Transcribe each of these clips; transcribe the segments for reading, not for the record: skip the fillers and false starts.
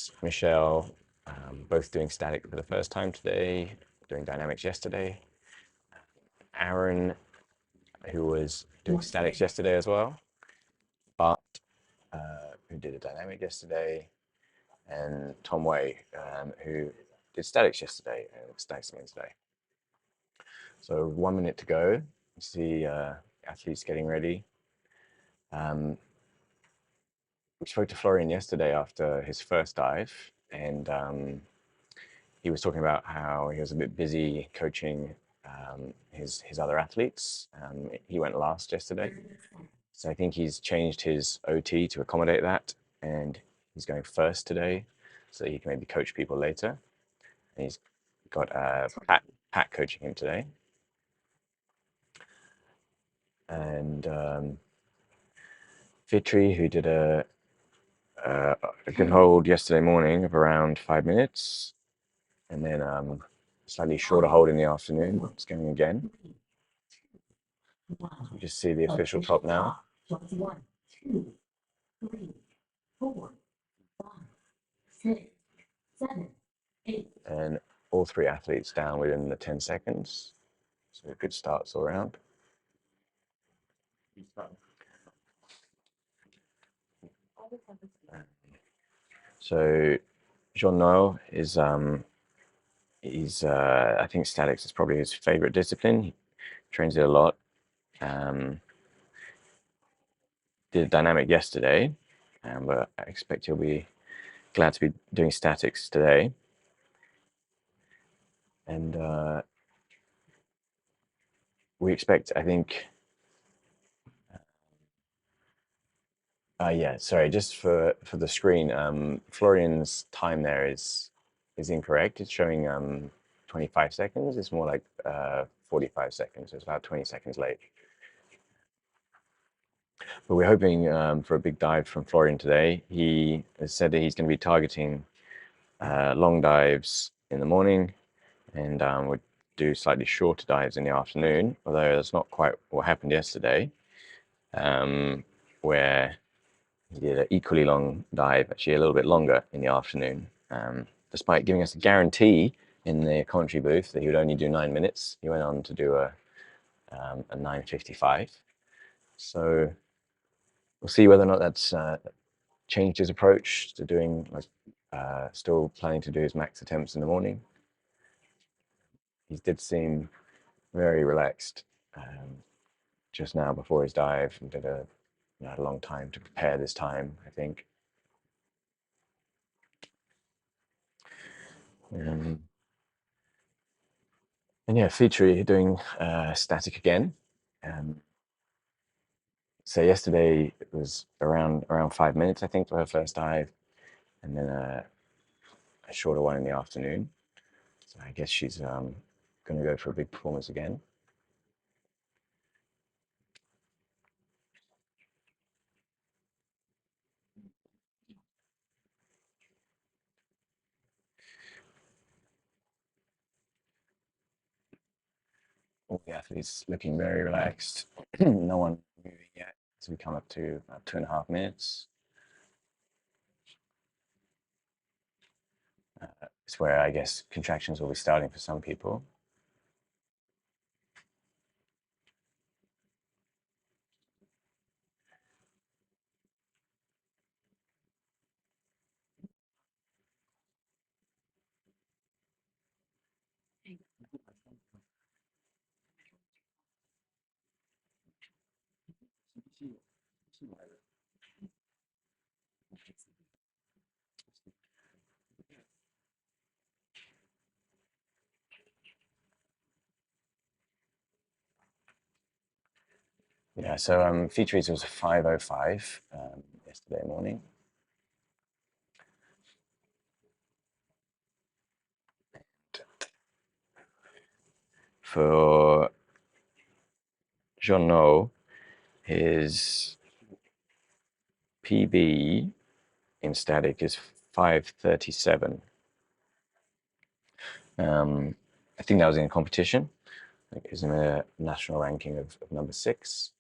Tomas, Michelle, both doing static for the first time today, doing dynamics yesterday. Aaron, who was doing statics yesterday as well, but who did a dynamic yesterday, and Tom Way, who did statics yesterday and statics again today. So 1 minute to go. See athletes getting ready. We spoke to Florian yesterday after his first dive, and he was talking about how he was a bit busy coaching his other athletes. He went last yesterday, so I think he's changed his OT to accommodate that, and he's going first today, so he can maybe coach people later. And he's got Pat coaching him today, and Fitri, who did a good hold yesterday morning of around 5 minutes, and then slightly shorter hold in the afternoon. It's going again. You just see the official top now. 1, 2, 3, 4, 5, 6, 7, 8. And all three athletes down within the 10 seconds. So good starts all around. So Jean-Noel is I think statics is probably his favorite discipline. He trains it a lot. Did a dynamic yesterday, but I expect he'll be glad to be doing statics today. And we expect, I think, yeah, sorry, just for the screen, Florian's time there is incorrect. It's showing 25 seconds. It's more like 45 seconds. So it's about 20 seconds late. But we're hoping for a big dive from Florian today. He has said that he's going to be targeting long dives in the morning, and would do slightly shorter dives in the afternoon, although that's not quite what happened yesterday, where he did an equally long dive, actually a little bit longer in the afternoon. Despite giving us a guarantee in the commentary booth that he would only do 9 minutes, he went on to do a 9:55. So we'll see whether or not that's changed his approach to doing, still planning to do his max attempts in the morning. He did seem very relaxed just now before his dive, and had a long time to prepare this time, I think. And yeah, Fitri doing static again. So yesterday it was around 5 minutes, I think, for her first dive, and then a shorter one in the afternoon. So I guess she's going to go for a big performance again. All the athletes looking very relaxed. No one moving yet. So we come up to about 2.5 minutes. It's where I guess contractions will be starting for some people. Yeah, so Fitri's was 5:05 yesterday morning. For Jean-Noel, his PB in static is 5:37. I think that was in a competition. It was in a national ranking of number 6.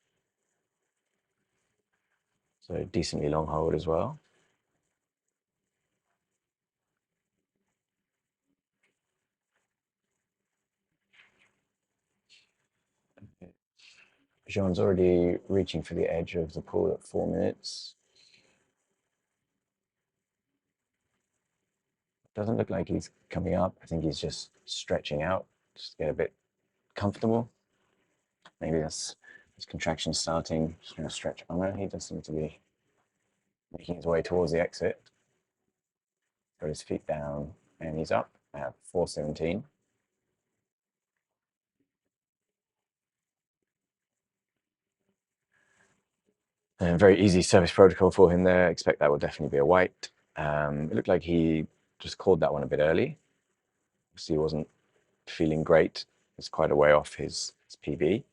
So decently long hold as well. Jean's already reaching for the edge of the pool at 4 minutes. Doesn't look like he's coming up. I think he's just stretching out, just to get a bit comfortable. Maybe that's his contraction starting. Just going to stretch. Oh no, he does seem to be making his way towards the exit. Got his feet down, and he's up at 4:17. And very easy service protocol for him there. Expect that will definitely be a white. It looked like he just called that one a bit early. So he wasn't feeling great. It's quite a way off his PB.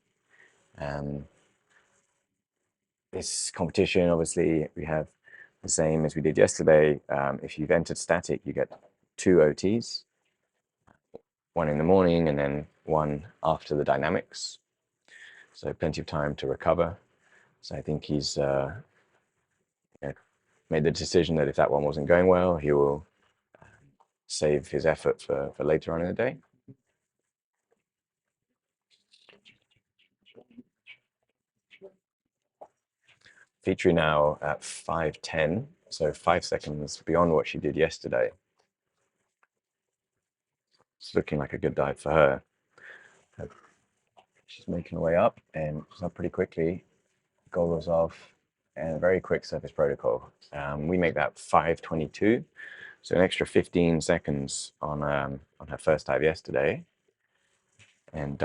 This competition, obviously, we have the same as we did yesterday. If you've entered static, you get 2 OTs, one in the morning and then one after the dynamics. So plenty of time to recover. So I think he's made the decision that if that one wasn't going well, he will save his effort for later on in the day. Fitri now at 5:10, so 5 seconds beyond what she did yesterday. It's looking like a good dive for her. She's making her way up, and she's up pretty quickly. Goggles off, and a very quick surface protocol. We make that 5:22, so an extra 15 seconds on her first dive yesterday, and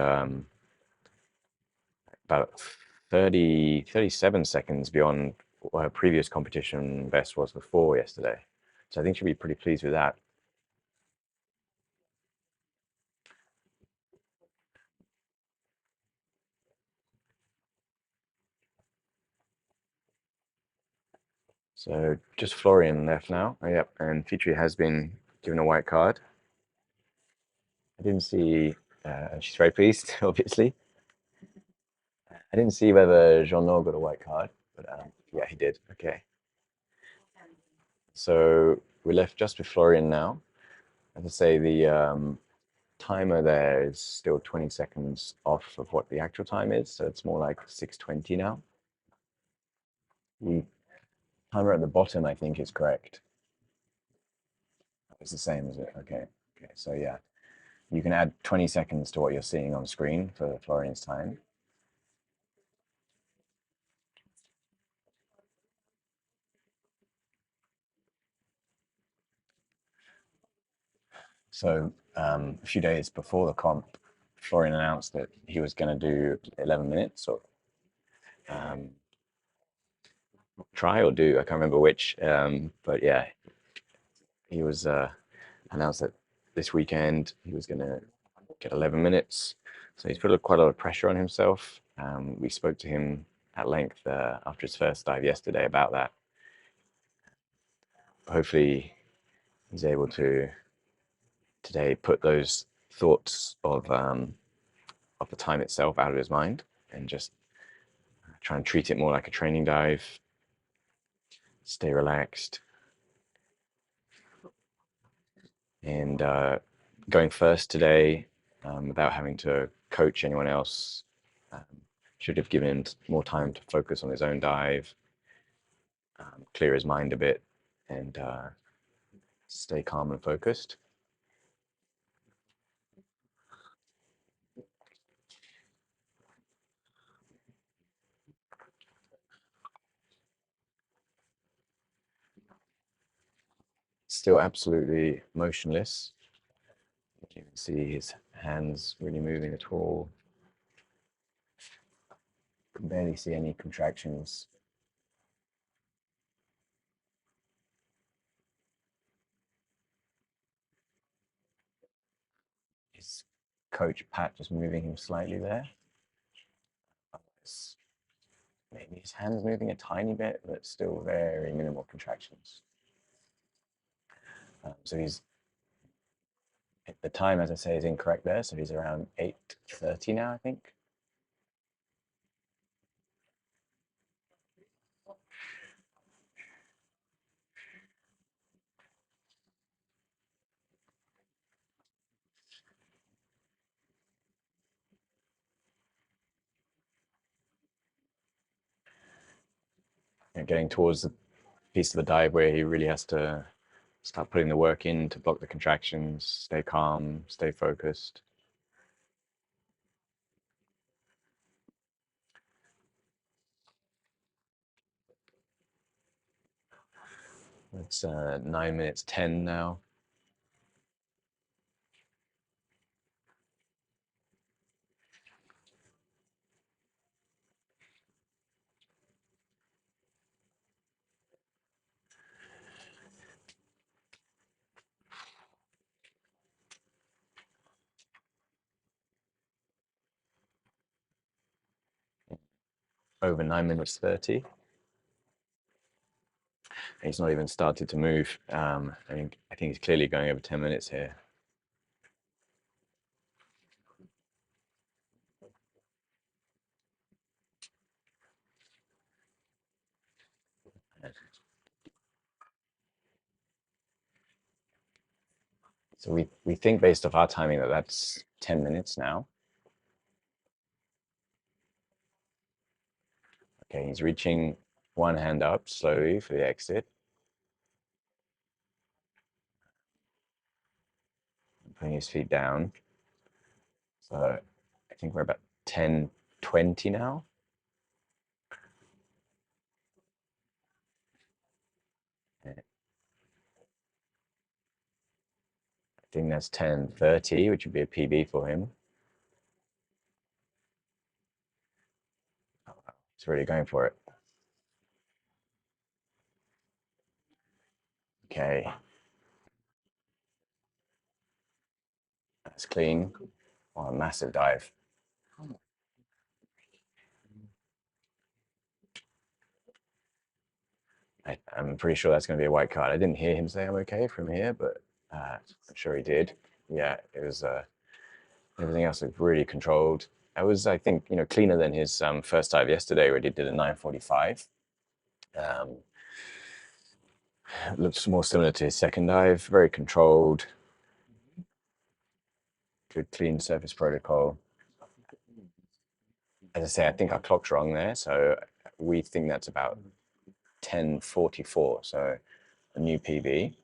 about 37 seconds beyond what her previous competition best was before yesterday. So I think she'll be pretty pleased with that. So just Florian left now. Oh, yep, and Fitri has been given a white card. I didn't see, she's very pleased, obviously. I didn't see whether Jean-Noel got a white card, but yeah, he did. Okay. So we're left just with Florian now. As I say, the timer there is still 20 seconds off of what the actual time is, so it's more like 6:20 now. The timer at the bottom, I think, is correct. It's the same, is it? Okay. Okay. So yeah, you can add 20 seconds to what you're seeing on screen for Florian's time. So a few days before the comp, Florian announced that he was going to do 11 minutes or try or do. I can't remember which, but yeah, he was announced that this weekend he was going to get 11 minutes. So he's put quite a lot of pressure on himself. We spoke to him at length after his first dive yesterday about that. Hopefully, he's able to today put those thoughts of the time itself out of his mind and just try and treat it more like a training dive. Stay relaxed, and going first today without having to coach anyone else. Um, should have given more time to focus on his own dive, clear his mind a bit, and stay calm and focused. Still absolutely motionless. You can see his hands really moving at all. Can barely see any contractions. His coach Pat just moving him slightly there. Maybe his hands moving a tiny bit, but still very minimal contractions. So he's the time, as I say, is incorrect there. So he's around 8:30 now, I think. getting towards the piece of the dive where he really has to start putting the work in to block the contractions, stay calm, stay focused. It's 9 minutes 10 now. Over 9 minutes 30. He's not even started to move. I think he's clearly going over 10 minutes here. So we think based off our timing that that's 10 minutes now. Okay, he's reaching one hand up slowly for the exit. Putting his feet down. So I think we're about 10:20 now. I think that's 10:30, which would be a PB for him. He's really going for it. Okay. That's clean. Oh, a massive dive. I'm pretty sure that's going to be a white card. I didn't hear him say I'm okay from here, but I'm sure he did. Yeah, it was. Everything else looked really controlled. I was, I think, cleaner than his first dive yesterday, where he did a 9:45. Looks more similar to his second dive. Very controlled. Good, clean surface protocol. As I say, I think our clock's wrong there, so we think that's about 10:44. So a new PB.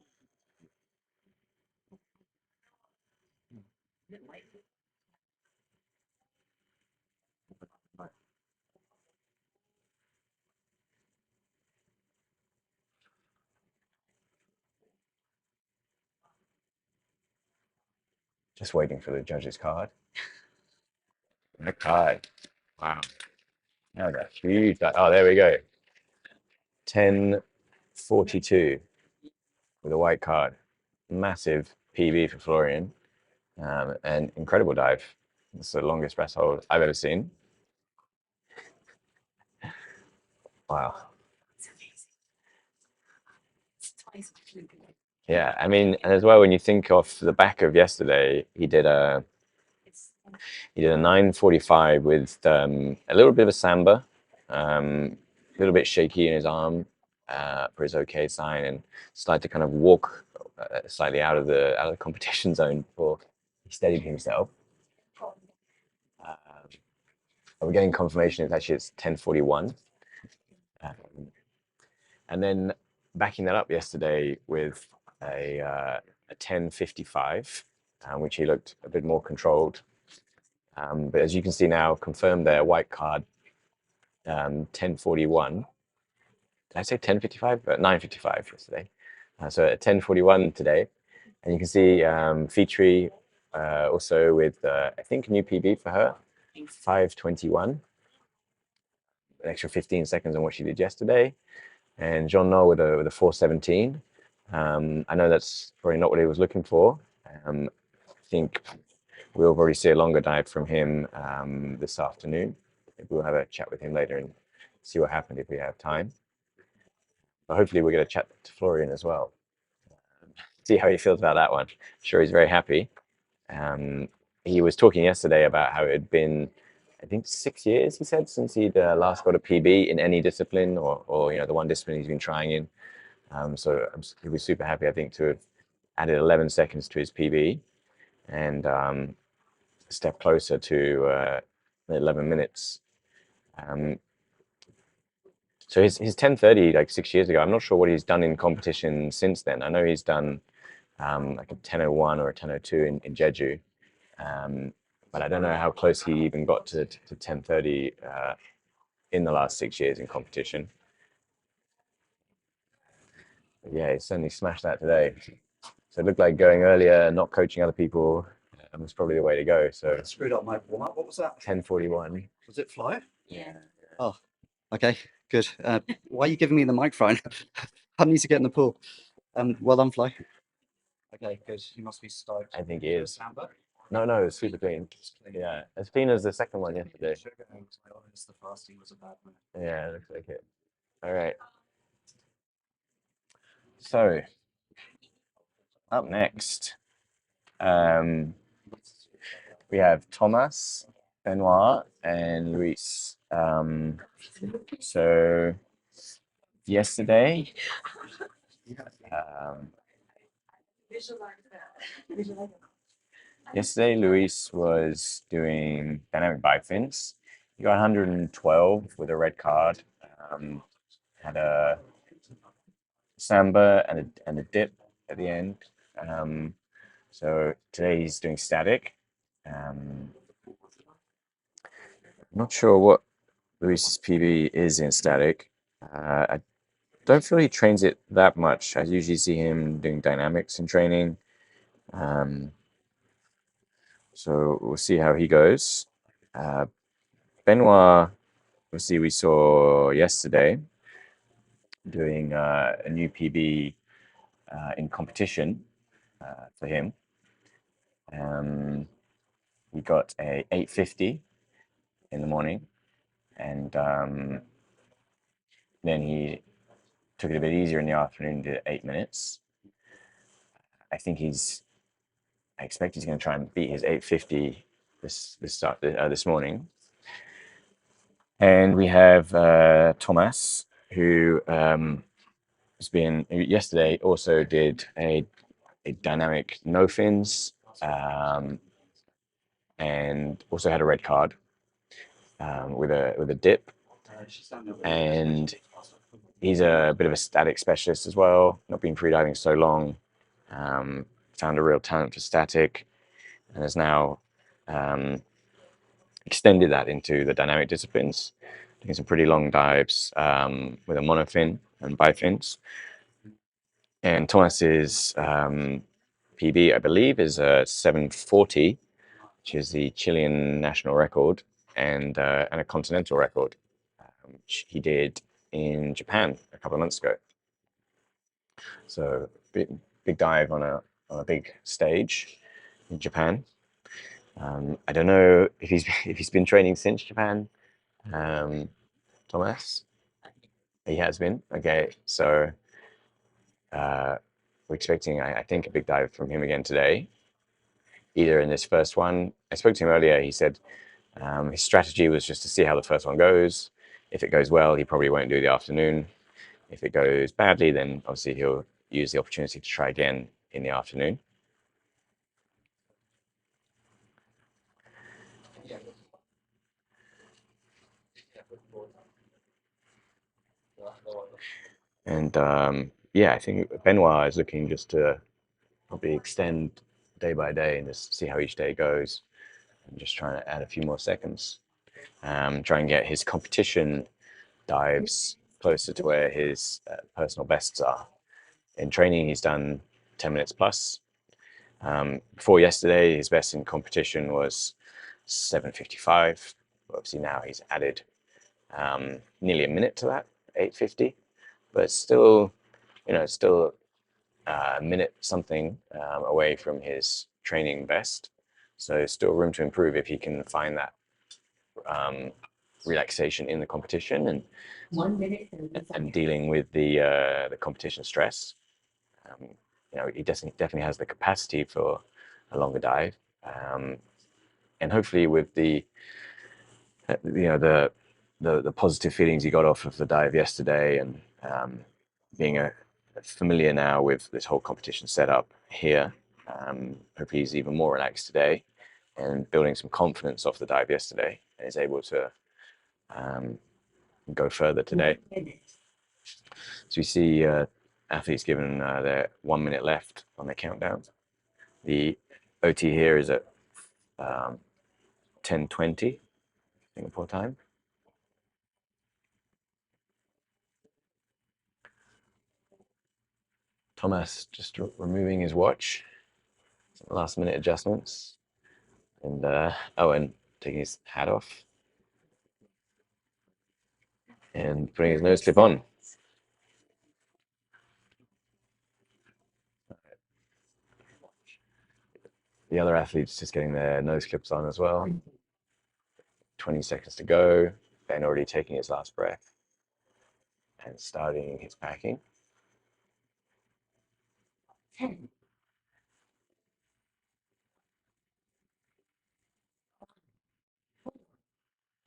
Just waiting for the judge's card. The card. Wow. Now that huge. Oh, there we go. 10:42 with a white card. Massive PB for Florian. And incredible dive. It's the longest breast hold I've ever seen. Wow. It's amazing. It's twice my fluke. Yeah, I mean, and as well, when you think of the back of yesterday, he did a 9:45 with a little bit of a samba, a little bit shaky in his arm for his okay sign, and started to kind of walk slightly out of the competition zone before he steadied himself. We're getting confirmation it's 10:41. And then backing that up yesterday with a 10:55, which he looked a bit more controlled. But as you can see now, confirmed there, white card, 10:41. Did I say 10:55? 9:55 yesterday. So at 10:41 today, and you can see Fitri also with I think a new PB for her, 5:21, an extra 15 seconds on what she did yesterday, and Jean-Noel with a 4:17. I know that's probably not what he was looking for. I think we'll probably see a longer dive from him this afternoon. Maybe we'll have a chat with him later and see what happened if we have time. But hopefully we'll get a chat to Florian as well. See how he feels about that one. I'm sure he's very happy. He was talking yesterday about how it had been, I think, 6 years, he said, since he'd last got a PB in any discipline or the one discipline he's been trying in. So he was super happy, I think, to have added 11 seconds to his PB and a step closer to 11 minutes. So his 10:30 like 6 years ago. I'm not sure what he's done in competition since then. I know he's done like a 10:01 or a 10:02 in Jeju, but I don't know how close he even got to 10:30 in the last 6 years in competition. But yeah, he certainly smashed that today. So it looked like going earlier, not coaching other people, was probably the way to go. So I screwed up my warm up. What was that? 10:41. Was it fly? Yeah. Oh, okay, good. Why are you giving me the microphone? I need to get in the pool. Well done, Fly. Okay, good. You must be stoked. I think he is. Amber? No, it's super clean. Clean. Yeah, as clean as the second one yesterday. To be honest, the fasting was a bad one. Yeah, it looks like it. All right. So up next, we have Tomas, Benoit, and Luis. So yesterday, um, yesterday Luis was doing dynamic bike fins. He got 112 with a red card. Had a samba and a dip at the end. So today he's doing static. I'm not sure what Luis's PB is in static. I don't feel he trains it that much. I usually see him doing dynamics in training. So we'll see how he goes. Benoit, obviously, we saw yesterday doing a new PB in competition for him. He got a 850 in the morning, and then he took it a bit easier in the afternoon, did 8 minutes. I expect he's going to try and beat his 850 this morning. And we have Tomas, who yesterday also did a dynamic no fins, and also had a red card with a dip. And he's a bit of a static specialist as well. Not been freediving so long. Found a real talent for static, and has now extended that into the dynamic disciplines, doing some pretty long dives with a monofin and bifins. And Tomas's PB, I believe, is a 740, which is the Chilean national record and a continental record, which he did in Japan a couple of months ago. So big dive on a big stage in Japan. I don't know if he's been training since Japan, Tomas. He has been. Okay, so we're expecting, I think, a big dive from him again today, either in this first one. I spoke to him earlier. He said his strategy was just to see how the first one goes. If it goes well, he probably won't do the afternoon. If it goes badly, then obviously he'll use the opportunity to try again in the afternoon. And yeah, I think Benoit is looking just to probably extend day by day and just see how each day goes, and just trying to add a few more seconds. Try and get his competition dives closer to where his personal bests are. In training, he's done 10 minutes plus. Before yesterday, his best in competition was 7:55. Obviously now he's added nearly a minute to that, 8:50. But still, still a minute something away from his training best. So still room to improve if he can find that relaxation in the competition and 1 minute and dealing with the competition stress. He definitely has the capacity for a longer dive, and hopefully with the positive feelings he got off of the dive yesterday, and being familiar now with this whole competition setup here, hopefully he's even more relaxed today and building some confidence off the dive yesterday, and is able to go further today. So we see athletes given their 1 minute left on their countdown. The OT here is at 10:20 Singapore time. Tomas just removing his watch, some last minute adjustments, and and taking his hat off and putting his nose clip on. The other athletes just getting their nose clips on as well. 20 seconds to go. Ben already taking his last breath and starting his packing. 10,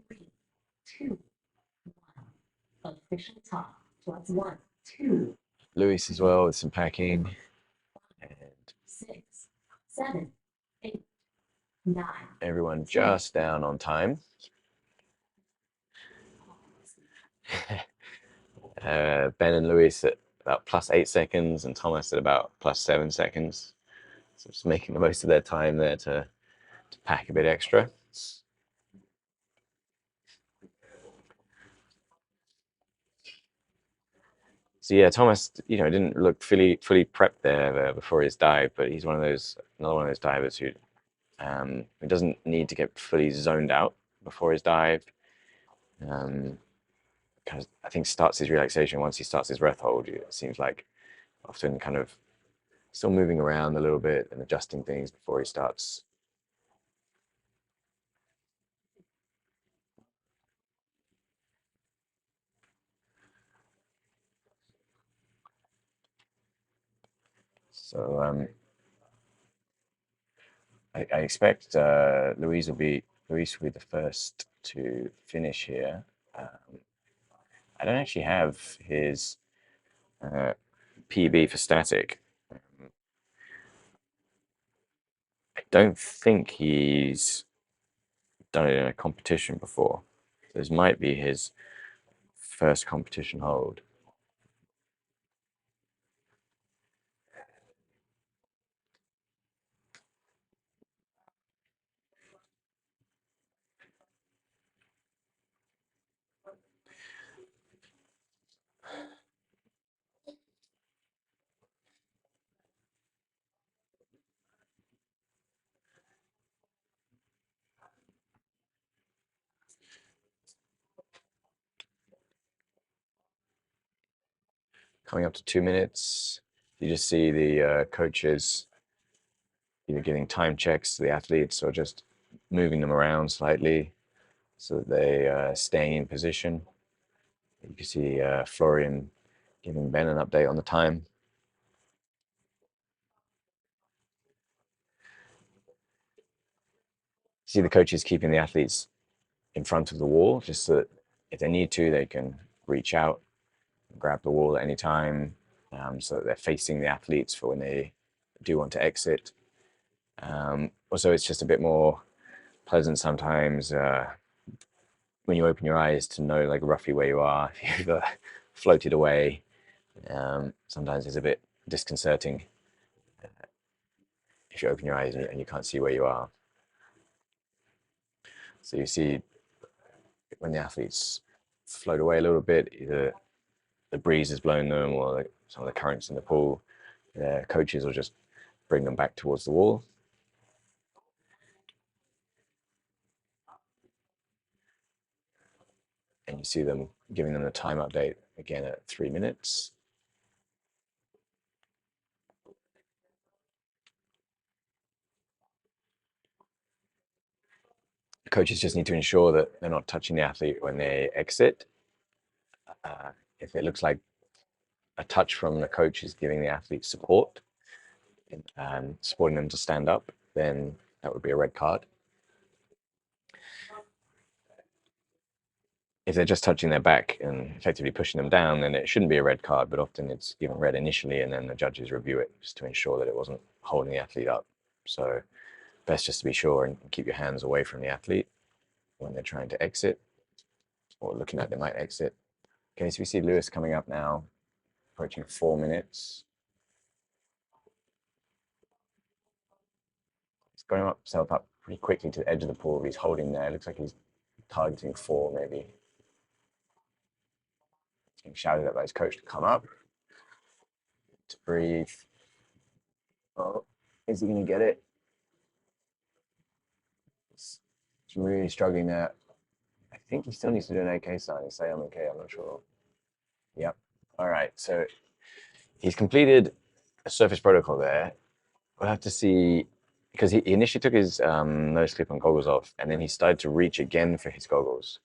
3, 2, 1. Official top. +1, 2. Luis as well with some packing. And 6, 7, 8, 9. everyone just down on time. Ben and Luis at about +8 seconds and Tomas at about +7 seconds. So just making the most of their time there to pack a bit extra. So yeah, Tomas, didn't look fully prepped there before his dive, but he's another one of those divers who doesn't need to get fully zoned out before his dive. Kind of, I think starts his relaxation once he starts his breath hold. It seems like often kind of still moving around a little bit and adjusting things before he starts. So I expect Luis will be the first to finish here. I don't actually have his PB for static. I don't think he's done it in a competition before. This might be his first competition hold. Coming up to 2 minutes, you just see the coaches either giving time checks to the athletes or just moving them around slightly so that they staying in position. You can see Florian giving Ben an update on the time. See the coaches keeping the athletes in front of the wall just so that if they need to, they can reach out, grab the wall at any time, so that they're facing the athletes for when they do want to exit. Also, it's just a bit more pleasant sometimes when you open your eyes to know like roughly where you are. If you've floated away, sometimes it's a bit disconcerting if you open your eyes and you can't see where you are. So you see when the athletes float away a little bit, either the breeze has blown them or some of the currents in the pool, their coaches will just bring them back towards the wall. And you see them giving them the time update again at 3 minutes. The coaches just need to ensure that they're not touching the athlete when they exit. If it looks like a touch from the coach is giving the athlete support and supporting them to stand up, then that would be a red card. If they're just touching their back and effectively pushing them down, then it shouldn't be a red card, but often it's given red initially and then the judges review it just to ensure that it wasn't holding the athlete up. So best just to be sure and keep your hands away from the athlete when they're trying to exit. or looking like they might exit. Okay, so we see Lewis coming up now, approaching 4 minutes. He's got himself up pretty quickly to the edge of the pool. He's holding there. Looks like he's targeting 4, maybe. He's getting shouted at by his coach to come up, to breathe. Oh, is he going to get it? He's really struggling there. I think he still needs to do an OK sign and say I'm okay. I'm not sure. Yep. All right. So he's completed a surface protocol there. We'll have to see, because he initially took his nose clip and goggles off, and then he started to reach again for his goggles.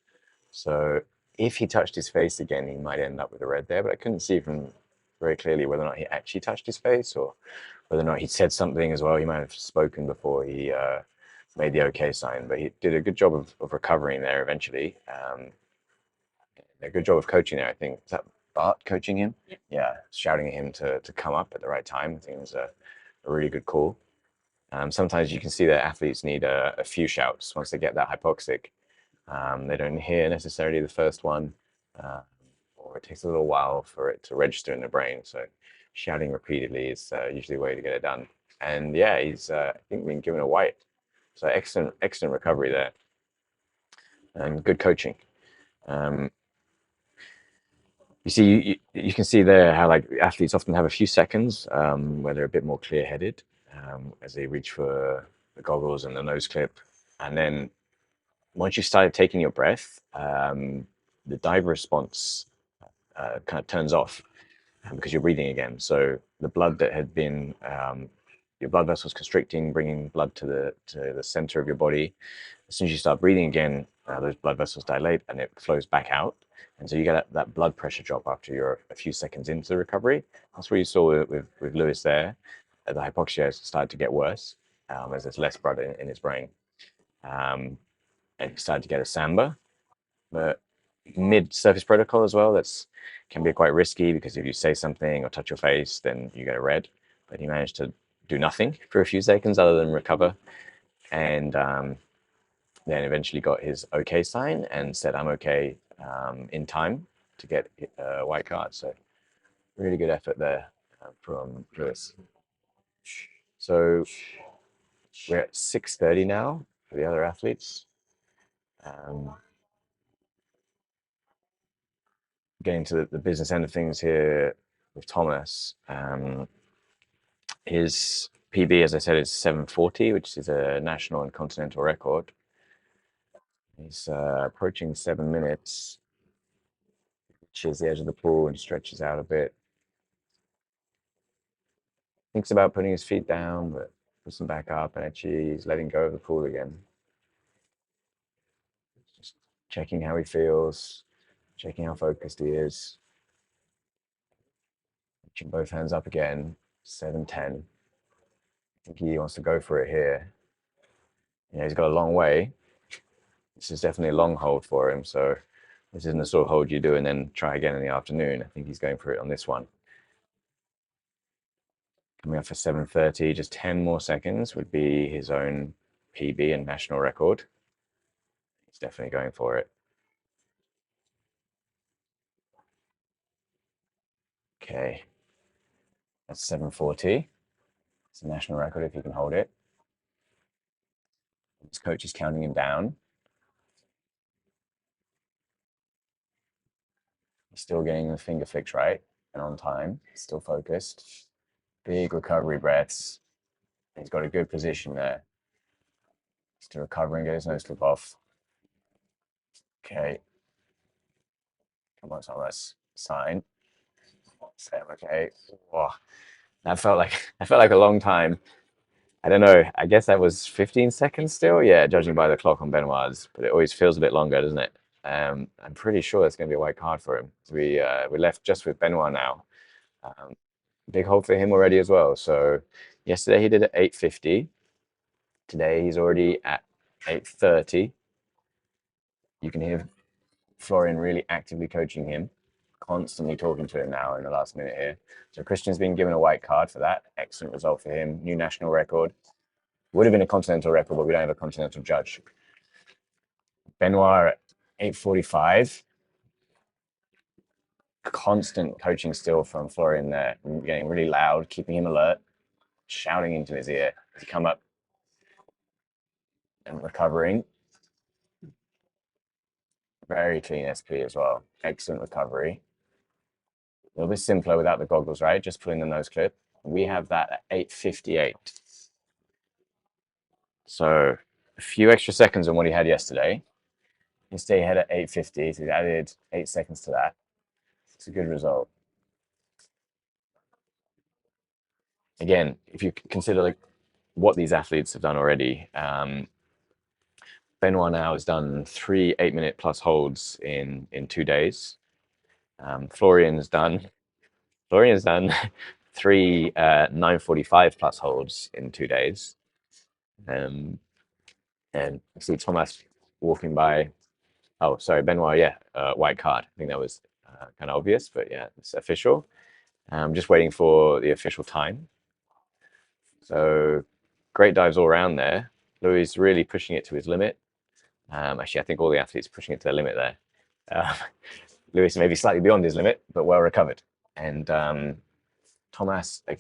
So if he touched his face again, he might end up with a red there, but I couldn't see from very clearly whether or not he actually touched his face or whether or not he said something as well. He might have spoken before he made the OK sign, but he did a good job of recovering there eventually. A good job of coaching there, I think. Is that Bart coaching him? Yep. Yeah, shouting at him to come up at the right time. I think it was a really good call. Sometimes you can see that athletes need a few shouts once they get that hypoxic. They don't hear necessarily the first one, or it takes a little while for it to register in the brain. So shouting repeatedly is usually the way to get it done. And yeah, he's I think been given a white. So excellent recovery there, and good coaching. You see, you can see there how like athletes often have a few seconds where they're a bit more clear-headed as they reach for the goggles and the nose clip, and then once you started taking your breath, the dive response kind of turns off because you're breathing again. So the blood that had been your blood vessels constricting, bringing blood to the center of your body. As soon as you start breathing again, those blood vessels dilate and it flows back out. And so you get that blood pressure drop after you're a few seconds into the recovery. That's what you saw with Lewis there. The hypoxia has started to get worse as there's less blood in his brain. And he started to get a samba. But mid-surface protocol as well, that's can be quite risky because if you say something or touch your face, then you get a red. But he managed to do nothing for a few seconds other than recover. And then eventually got his OK sign and said, I'm okay in time to get a white card. So really good effort there from Lewis. So we're at 6:30 now for the other athletes. Getting to the business end of things here with Tomas. His PB, as I said, is 7:40, which is a national and continental record. He's approaching 7 minutes. Reaches the edge of the pool and stretches out a bit. Thinks about putting his feet down, but puts them back up, and actually he's letting go of the pool again. Just checking how he feels, checking how focused he is. Reaching both hands up again, 7:10. I think he wants to go for it here. You know, he's got a long way. This is definitely a long hold for him, so this isn't the sort of hold you do and then try again in the afternoon. I think he's going for it on this one. Coming up for 7:30, just 10 more seconds would be his own PB and national record. He's definitely going for it. Okay, that's 7:40. It's a national record if he can hold it. His coach is counting him down. He's still getting the finger flicks right and on time. Still focused. Big recovery breaths. He's got a good position there. Still recovering, get his nose clip off. Okay. Come on, Tomas. Sign. Say I'm okay. Whoa. That felt like a long time. I don't know. I guess that was 15 seconds still. Yeah, judging by the clock on Benoit's, but it always feels a bit longer, doesn't it? I'm pretty sure it's going to be a white card for him. We left just with Benoit now. Big hold for him already as well. So yesterday he did at 8:50. Today he's already at 8:30. You can hear Florian really actively coaching him, constantly talking to him now in the last minute here. So Christian's been given a white card for that. Excellent result for him. New national record. Would have been a continental record, but we don't have a continental judge. Benoit 8:45. Constant coaching still from Florian there, getting really loud, keeping him alert, shouting into his ear to come up and recovering. Very clean SP as well. Excellent recovery. A little bit simpler without the goggles, right? Just pulling the nose clip. We have that at 8:58. So a few extra seconds on what he had yesterday. He stayed ahead at 8:50, so he added 8 seconds to that. It's a good result. Again, if you consider like what these athletes have done already, Benoit now has done 3 8-minute plus holds in 2 days. Florian's done 3 9:45 plus holds in 2 days. And I see Tomas walking by. Oh, sorry, Benoit. Yeah, white card. I think that was kind of obvious, but yeah, it's official. I'm just waiting for the official time. So great dives all around there. Louis really pushing it to his limit. Actually, I think all the athletes pushing it to their limit there. Louis maybe slightly beyond his limit, but well recovered. And Tomas, a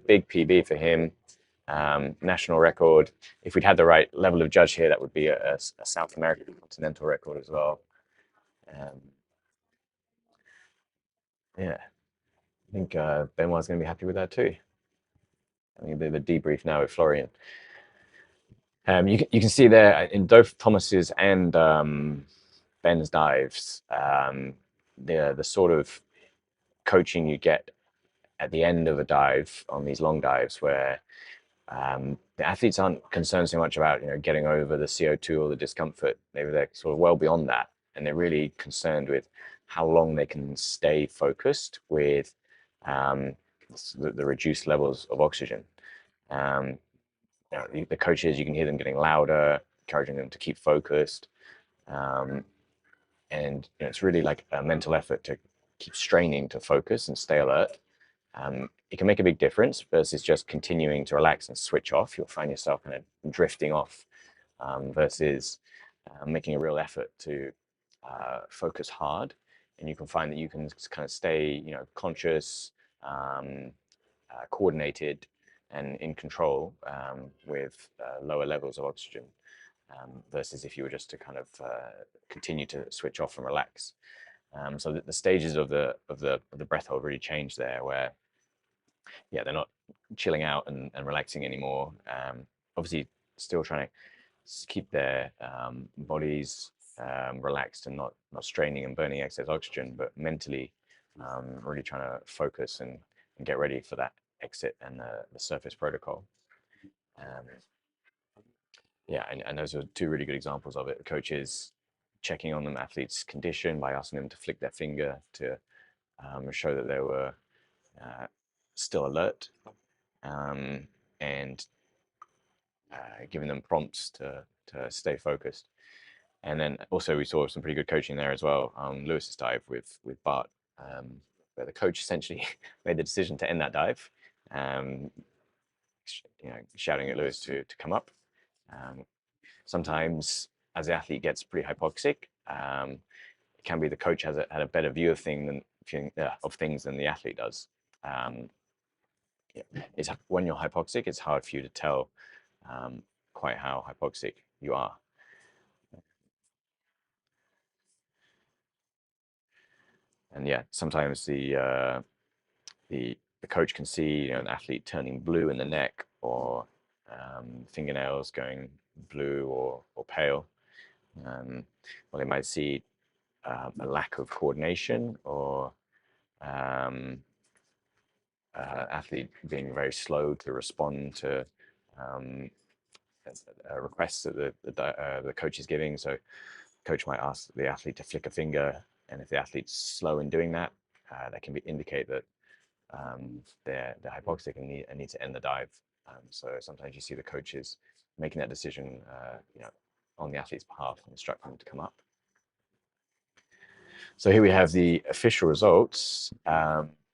big PB for him. National record. If we'd had the right level of judge here, that would be a South American continental record as well. Yeah, I think Benoit's going to be happy with that too. Having a bit of a debrief now with Florian. You can see there in both Thomas's and Ben's dives, the sort of coaching you get at the end of a dive on these long dives, where the athletes aren't concerned so much about getting over the CO2 or the discomfort. Maybe they're sort of well beyond that, and they're really concerned with how long they can stay focused with the reduced levels of oxygen. The coaches, you can hear them getting louder, encouraging them to keep focused. And it's really like a mental effort to keep straining to focus and stay alert. It can make a big difference versus just continuing to relax and switch off. You'll find yourself kind of drifting off versus making a real effort to focus hard. And you can find that you can kind of stay, conscious, coordinated, and in control with lower levels of oxygen versus if you were just to kind of continue to switch off and relax. So the stages of the breath hold really change there, where they're not chilling out and relaxing anymore. Obviously, still trying to keep their bodies relaxed and not straining and burning excess oxygen, but mentally really trying to focus and get ready for that exit and the surface protocol. And those are 2 really good examples of it. Coaches checking on them athletes' condition by asking them to flick their finger to show that they were still alert, and giving them prompts to stay focused. And then also we saw some pretty good coaching there as well. Lewis's dive with Bart, where the coach essentially made the decision to end that dive, shouting at Lewis to come up. Sometimes as the athlete gets pretty hypoxic, it can be the coach had a better view of things than the athlete does. When you're hypoxic, it's hard for you to tell quite how hypoxic you are. And sometimes the coach can see an athlete turning blue in the neck, or fingernails going blue or pale. Well, they might see a lack of coordination, or athlete being very slow to respond to requests that the coach is giving. So the coach might ask the athlete to flick a finger, and if the athlete's slow in doing that, that can indicate that they're hypoxic and need to end the dive. So sometimes you see the coaches making that decision, on the athlete's behalf and instructing them to come up. So here we have the official results.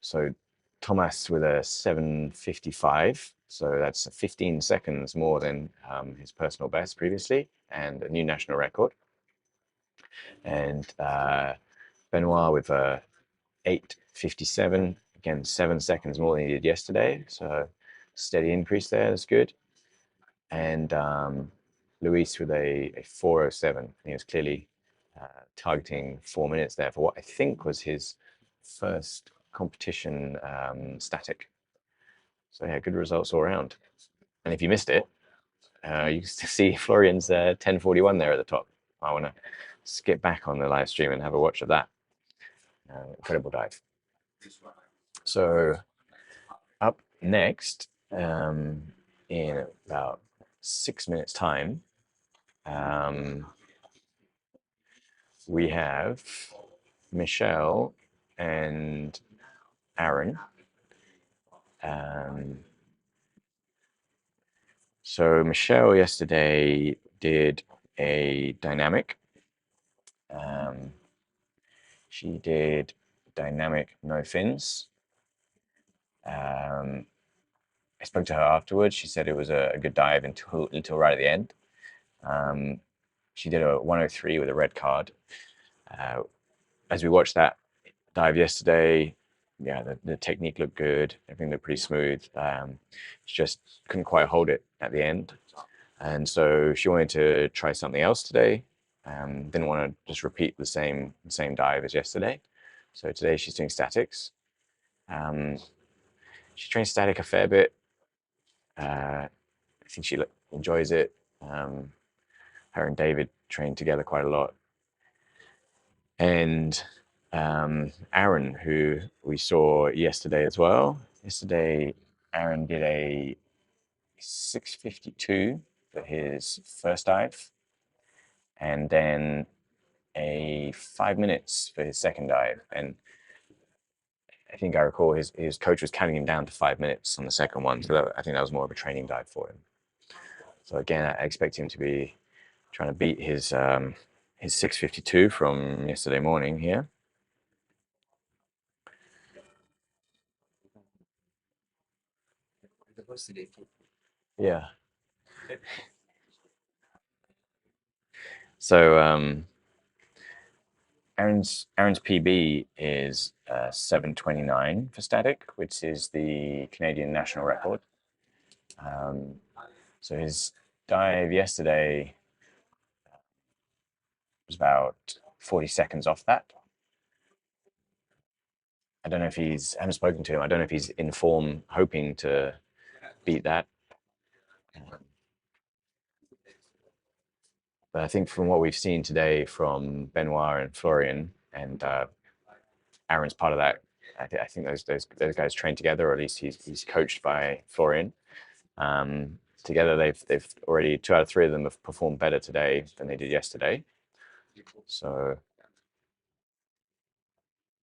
So Tomas with a 7:55, so that's 15 seconds more than his personal best previously, and a new national record. And Benoit with a 8:57, again 7 seconds more than he did yesterday, so steady increase there. That's good. And Luis with a 4:07. He was clearly targeting 4 minutes there for what I think was his first competition static. So yeah, good results all around. And if you missed it, you can see Florian's 10:41 there at the top. I want to skip back on the live stream and have a watch of that. Incredible dive. So up next, in about 6 minutes time, we have Michelle and Aaron. So Michelle yesterday did a dynamic. She did dynamic no fins. I spoke to her afterwards. She said it was a good dive until right at the end. She did a 103 with a red card. As we watched that dive yesterday, yeah, the technique looked good. Everything looked pretty smooth. She just couldn't quite hold it at the end. And so she wanted to try something else today. Didn't want to just repeat the same dive as yesterday. So today she's doing statics. She trains static a fair bit. I think she enjoys it. Her and David train together quite a lot. And Aaron, who we saw yesterday as well. Yesterday, Aaron did a 6:52 for his first dive, and then a 5 minutes for his second dive. And I think I recall his coach was counting him down to 5 minutes on the second one. So I think that was more of a training dive for him. So again, I expect him to be trying to beat his 6:52 from yesterday morning here. Yeah. So Aaron's PB is 7:29 for static, which is the Canadian national record. So his dive yesterday was about 40 seconds off that. I don't know if I haven't spoken to him. I don't know if he's in form hoping to beat that. But I think from what we've seen today from Benoit and Florian, and Aaron's part of that, I think those guys train together, or at least he's coached by Florian. Together, they've already 2 out of 3 of them have performed better today than they did yesterday. So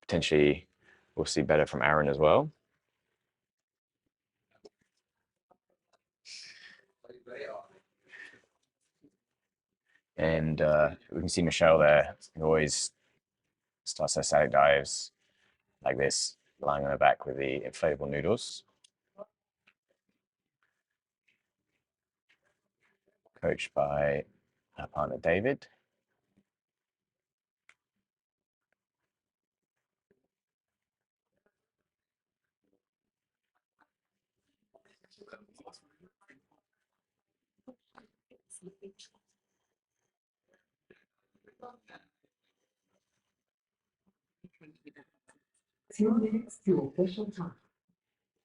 potentially, we'll see better from Aaron as well. And we can see Michelle there, who always starts her static dives like this, lying on her back with the inflatable noodles. Coached by her partner David.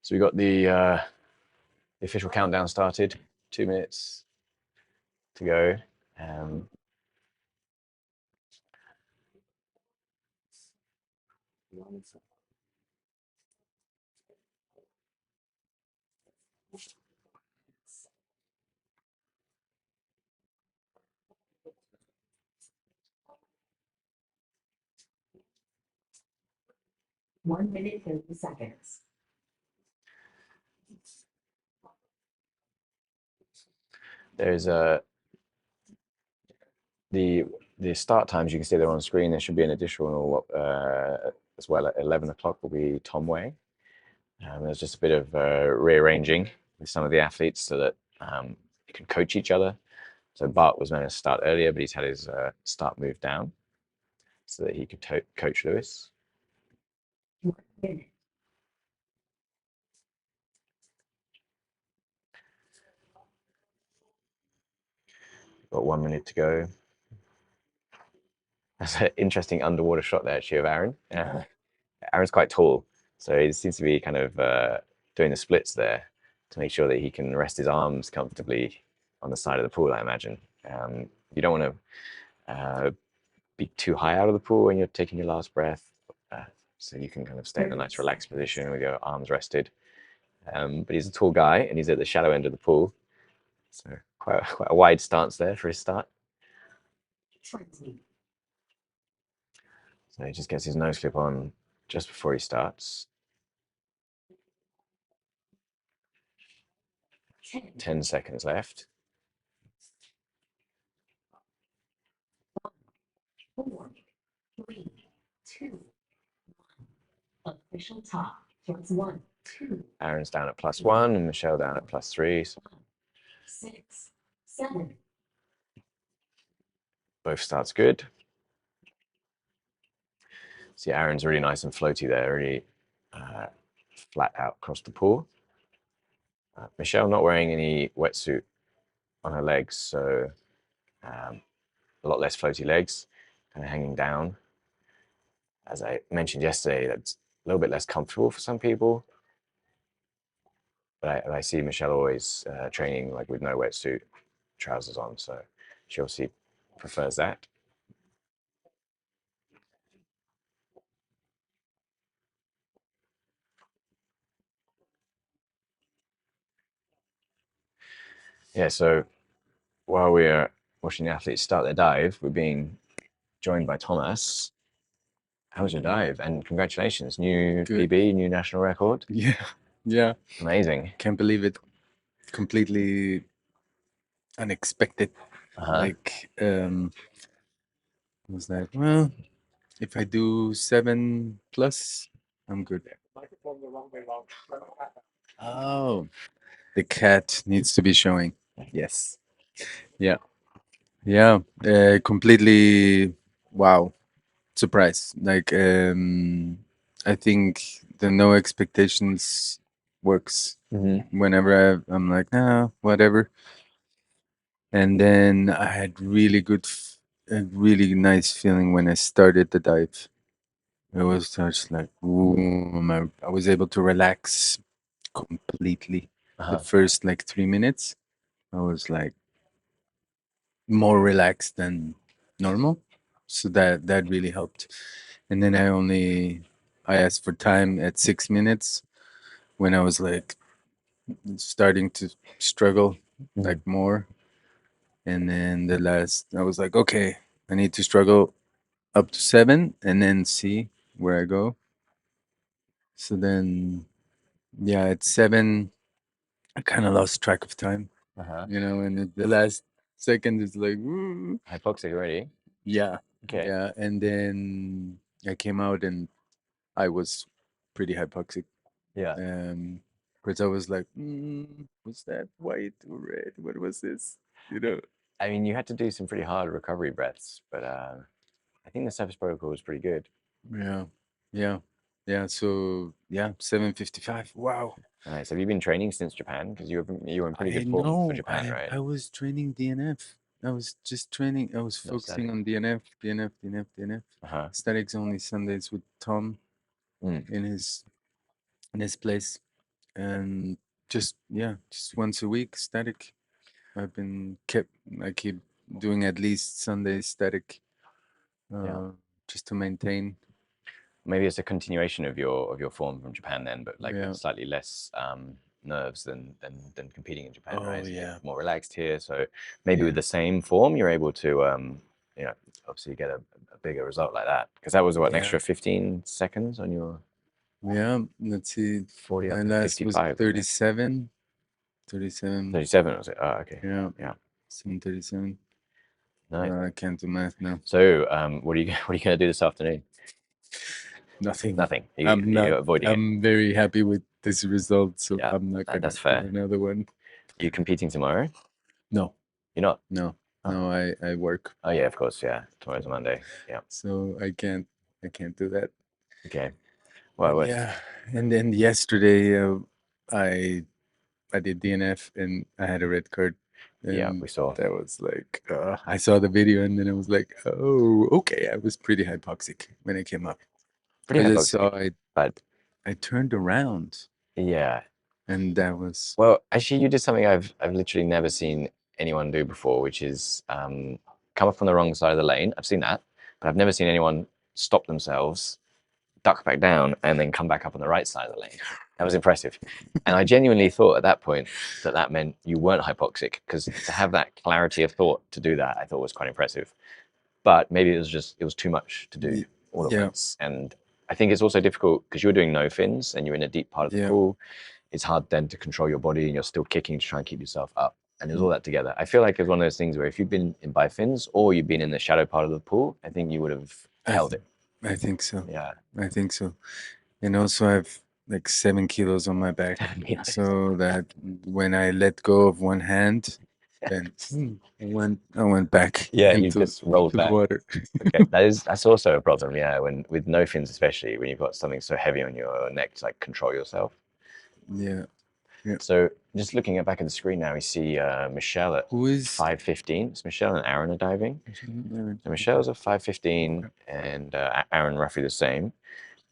So we got the official countdown started. 2 minutes to go. 1 minute, 30 seconds. There's the start times, you can see they're on screen. There should be an additional as well at 11 o'clock will be Tom Way. There's just a bit of rearranging with some of the athletes so that you can coach each other. So Bart was meant to start earlier, but he's had his start moved down. so that he could coach Lewis. 1 minute. Got 1 minute to go. That's an interesting underwater shot there, actually, of Aaron. Aaron's quite tall, so he seems to be kind of doing the splits there to make sure that he can rest his arms comfortably on the side of the pool, I imagine. You don't want to be too high out of the pool when you're taking your last breath, so you can kind of stay in a nice relaxed position with your arms rested. But he's a tall guy, and he's at the shallow end of the pool, so quite a wide stance there for his start. 20. So he just gets his nose clip on just before he starts. 10. 10 seconds left. 4, 3, 2, 1. Official top. +1, 2, Aaron's down at +1 and Michelle down at +3. So 6, 7. both starts good. See, Aaron's really nice and floaty there, really flat out across the pool. Michelle not wearing any wetsuit on her legs, so a lot less floaty legs, kind of hanging down. As I mentioned yesterday, that's a little bit less comfortable for some people. But I see Michelle always training like with no wetsuit, trousers on, so she obviously prefers that. Yeah, so while we're watching the athletes start their dive, we're being joined by Tomas. How was your dive? And congratulations, new Good. PB, new national record. Yeah. Amazing. Can't believe it. Completely unexpected. Like, was that, well, if I do 7+, I'm good. Oh, the cat needs to be showing. Yes. Yeah. Yeah. Completely, wow. Surprise. Like, I think the no expectations works. Whenever I'm like, nah, whatever. And then I had a really nice feeling when I started the dive. It was just like, ooh, I was able to relax completely. The first like 3 minutes, I was like more relaxed than normal. So that really helped. And then I asked for time at 6 minutes when I was like starting to struggle like more. And then I was like, okay, I need to struggle up to 7 and then see where I go. So then, yeah, at 7, I kind of lost track of time, and at the last second, it's like, ooh. Hypoxic already? Yeah. Okay. Yeah. And then I came out and I was pretty hypoxic. Yeah. Because I was like, what's that white or red? What was this? I mean, you had to do some pretty hard recovery breaths, but I think the surface protocol was pretty good. Yeah. So yeah, 7:55. Wow. Nice. Have you been training since Japan? Because you were in pretty good form for Japan, right? I was training DNF. I was just training. I was No focusing static. on DNF. Statics only Sundays with Tom in his place, and just once a week static. I keep doing at least Sunday static, just to maintain. Maybe it's a continuation of your form from Japan then, but like Yeah. with slightly less nerves than competing in Japan, Oh, right? So yeah. you're more relaxed here. So maybe Yeah. with the same form, you're able to obviously get a bigger result like that. Because that was what, an Yeah. extra 15 seconds on your Yeah, let's see. 40 up My to last was 55. wasn't it? 37. 37. 37 was it? Oh, okay. Yeah. Yeah. 7:37. Nice. I can't do math now. So what are you gonna do this afternoon? Nothing. Nothing. I'm not. You're avoiding it. I'm very happy with this result, so Yeah, I'm not gonna that's do fair. another one. You competing tomorrow? No, You're not? no. No, I work, Oh yeah, of course. Yeah, tomorrow's a Monday. Yeah. so I can't do that. Okay. Well, Yeah, and then yesterday I I did DNF and I had a red card. yeah, And we saw. that was like I saw the video and then I was like, oh, okay. I was pretty hypoxic when I came up. Pretty I just hypoxic, saw it. but I turned around yeah. and that was Well, actually, you did something I've literally never seen anyone do before, which is come up on the wrong side of the lane. I've seen that, but I've never seen anyone stop themselves, duck back down, and then come back up on the right side of the lane. That was impressive, and I genuinely thought at that point that that meant you weren't hypoxic, because to have that clarity of thought to do that, I thought was quite impressive. But maybe it was too much to do all at yeah. once, and I think it's also difficult because you're doing no fins and you're in a deep part of the Yeah. pool. It's hard then to control your body and you're still kicking to try and keep yourself up. And there's all Mm. that together. I feel like it's one of those things where if you've been in by fins or you've been in the shallow part of the pool, I think you would have held it. I think so. Yeah. I think so. And also I've like 7 kilos on my back. Yeah. So that when I let go of one hand, then I went back Yeah, you into just rolled the back. water. Okay, that's also a problem. Yeah, when with no fins, especially when you've got something so heavy on your neck to like control yourself. Yeah. So just looking back at the screen now, we see Michelle at Who is 5:15. It's Michelle and Aaron are diving. So Michelle's at 5:15 and Aaron roughly the same.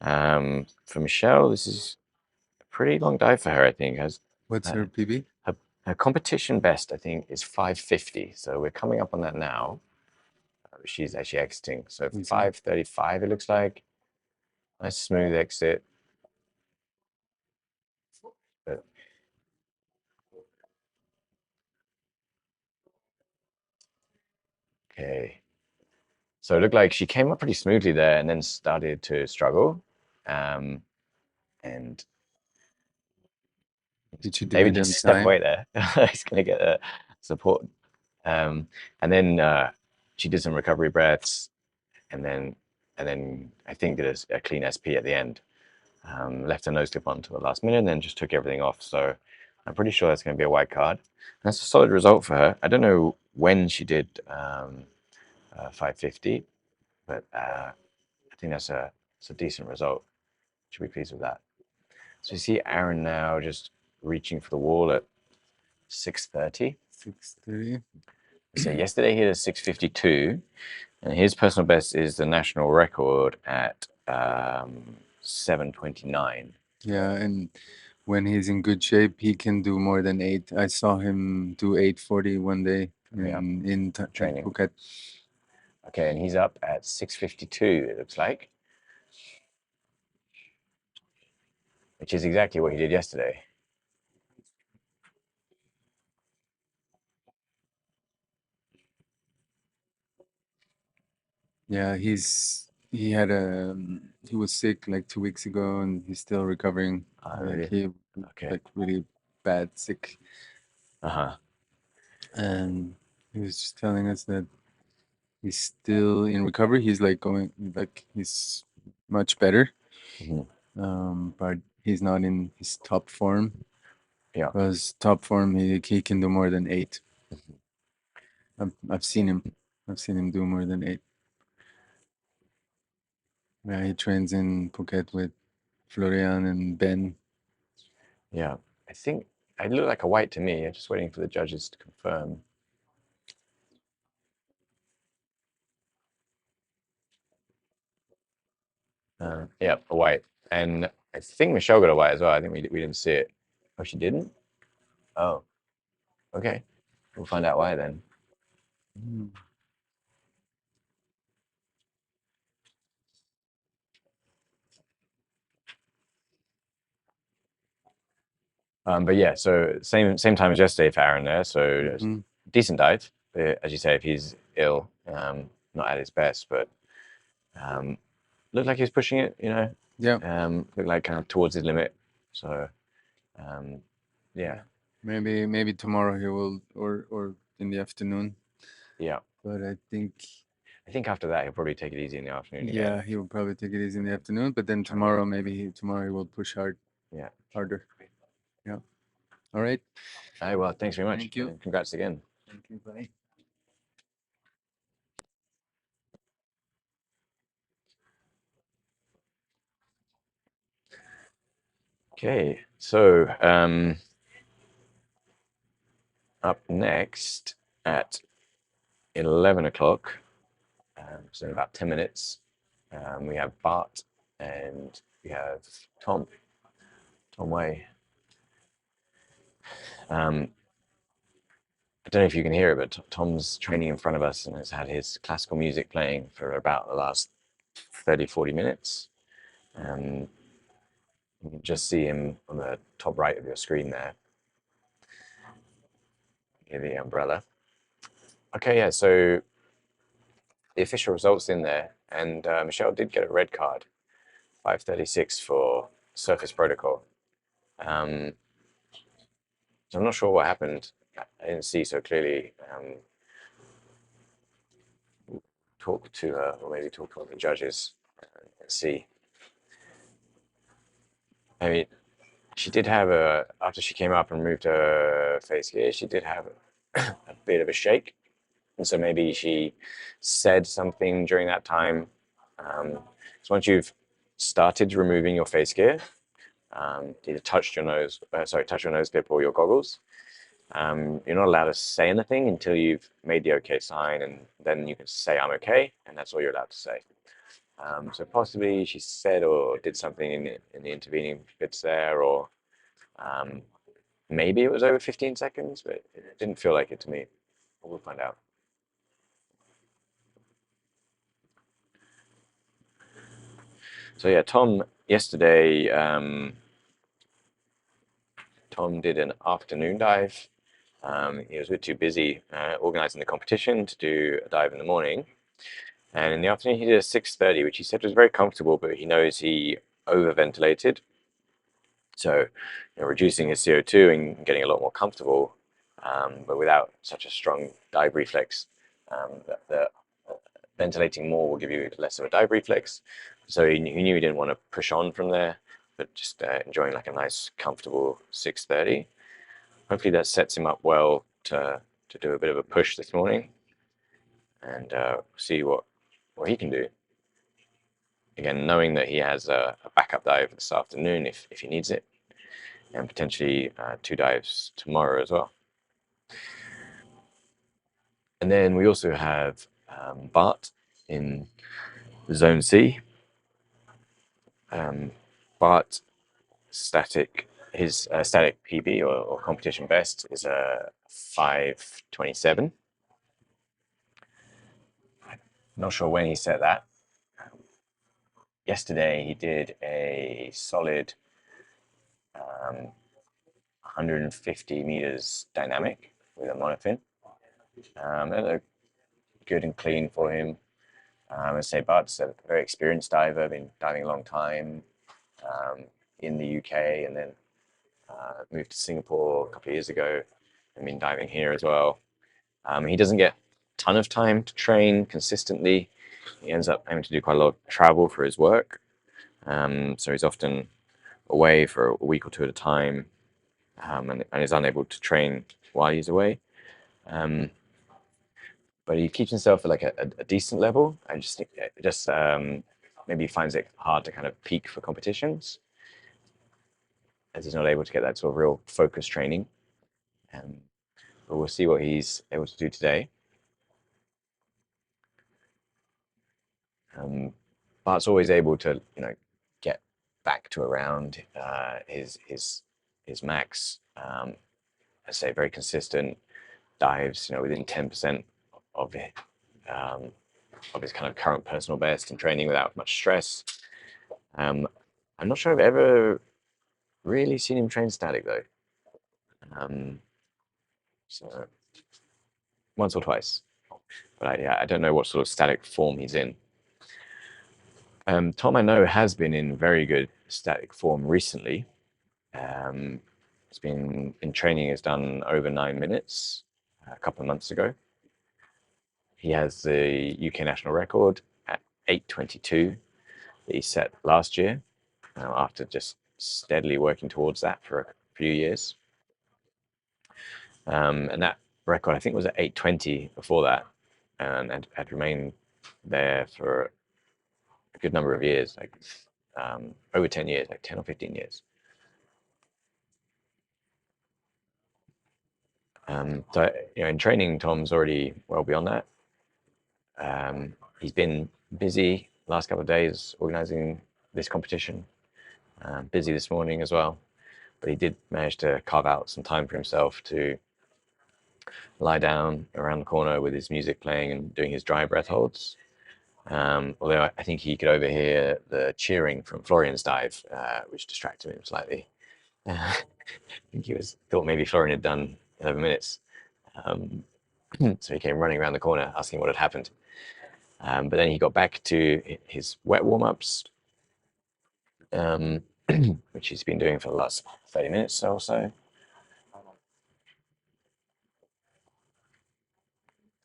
For Michelle, this is a pretty long dive for her, I think. What's her PB? Her competition best, I think, is 5:50. So we're coming up on that now. She's actually exiting. So 5:35, it looks like. Nice smooth exit. But okay. So it looked like she came up pretty smoothly there and then started to struggle. And Did you do David it needs on to step time? away there. He's going to get support. And then she did some recovery breaths, and then I think did a clean SP at the end. Left her nose clip on to the last minute, and then just took everything off. So I'm pretty sure that's going to be a white card. And that's a solid result for her. I don't know when she did 5:50, but I think that's a decent result. Should be pleased with that. So you see Aaron now just reaching for the wall at 6:30. 6:30. So yesterday he had a 6:52, and his personal best is the national record at 7:29. Yeah, and when he's in good shape, he can do more than 8. I saw him do 8:40 one day Yeah. in Training. Phuket. Okay, and he's up at 6:52, it looks like, which is exactly what he did yesterday. Yeah, he was sick like 2 weeks ago and he's still recovering. Really? He Okay. like really bad sick. Uh-huh. And he was just telling us that he's still in recovery. He's he's much better. But he's not in his top form. Yeah. Because top form he can do more than 8. I've seen him. I've seen him do more than 8. Yeah, he trains in Phuket with Florian and Ben. Yeah. I think it looked like a white to me. I'm just waiting for the judges to confirm. Yeah, a white. And I think Michelle got a white as well. I think we didn't see it. Oh, she didn't? Oh, okay. We'll find out why then. But yeah, so same time as yesterday for Aaron there. So decent dive. As you say, if he's ill, not at his best, but looked like he was pushing it, you know. Yeah. Looked like kind of towards his limit. So yeah. Maybe tomorrow he will or in the afternoon. Yeah. But I think after that he'll probably take it easy in the afternoon again. Yeah, he will probably take it easy in the afternoon, but then tomorrow tomorrow he will push hard. Yeah. Harder. Yeah. All right. All right, well, thanks very much. Thank you. And congrats again. Thank you. Bye. Okay, so up next at 11 o'clock, so in about 10 minutes, we have Bart and we have Tom Way. I don't know if you can hear it, but Tom's training in front of us and has had his classical music playing for about the last 30, 40 minutes. You can just see him on the top right of your screen there. Here, the umbrella. Okay, yeah, so the official results in there, and Michelle did get a red card, 5:36 for surface protocol. So I'm not sure what happened. I didn't see so clearly. Talk to her, or maybe talk to one of the judges and see. I mean, she did have after she came up and moved her face gear, she did have a bit of a shake. And so maybe she said something during that time. So once you've started removing your face gear, either touch your nose clip or your goggles, you're not allowed to say anything until you've made the okay sign, and then you can say I'm okay, and that's all you're allowed to say. So possibly she said or did something in the intervening bits there, or maybe it was over 15 seconds, but it didn't feel like it to me. We'll find out. So yeah, Tom yesterday, Tom did an afternoon dive. He was a bit too busy organizing the competition to do a dive in the morning. And in the afternoon, he did a 6:30, which he said was very comfortable, but he knows he overventilated. So, reducing his CO2 and getting a lot more comfortable, but without such a strong dive reflex. The ventilating more will give you less of a dive reflex. So he knew he didn't want to push on from there, but just enjoying like a nice, comfortable 6:30. Hopefully that sets him up well to do a bit of a push this morning, and see what he can do. Again, knowing that he has a backup dive this afternoon if he needs it, and potentially 2 dives tomorrow as well. And then we also have Bart in Zone C. Bart his static PB or competition best is a 5:27. Not sure when he set that. Yesterday he did a solid 150 meters dynamic with a monofin. That looked good and clean for him. I say Bart's a very experienced diver, been diving a long time in the UK, and then moved to Singapore a couple of years ago, and been diving here as well. He doesn't get a ton of time to train consistently. He ends up having to do quite a lot of travel for his work. So he's often away for a week or two at a time, and is unable to train while he's away. But he keeps himself at like a decent level. I just think maybe he finds it hard to kind of peak for competitions, as he's not able to get that sort of real focus training. But we'll see what he's able to do today. Bart's always able to, get back to around his max. I say very consistent dives, within 10% of it, of his kind of current personal best and training without much stress. I'm not sure I've ever really seen him train static though. So once or twice, but I don't know what sort of static form he's in. Tom, I know, has been in very good static form recently. He's been in training, has done over 9 minutes a couple of months ago. He has the UK national record at 8:22 that he set last year, after just steadily working towards that for a few years. And that record, I think, was at 8:20 before that, and had remained there for a good number of years, like over 10 years, like 10 or 15 years. So in training, Tom's already well beyond that. He's been busy last couple of days organizing this competition. Busy this morning as well, but he did manage to carve out some time for himself to lie down around the corner with his music playing and doing his dry breath holds. Although I think he could overhear the cheering from Florian's dive, which distracted him slightly. I think he thought maybe Florian had done 11 minutes. So he came running around the corner asking what had happened. But then he got back to his wet warm-ups, which he's been doing for the last 30 minutes or so.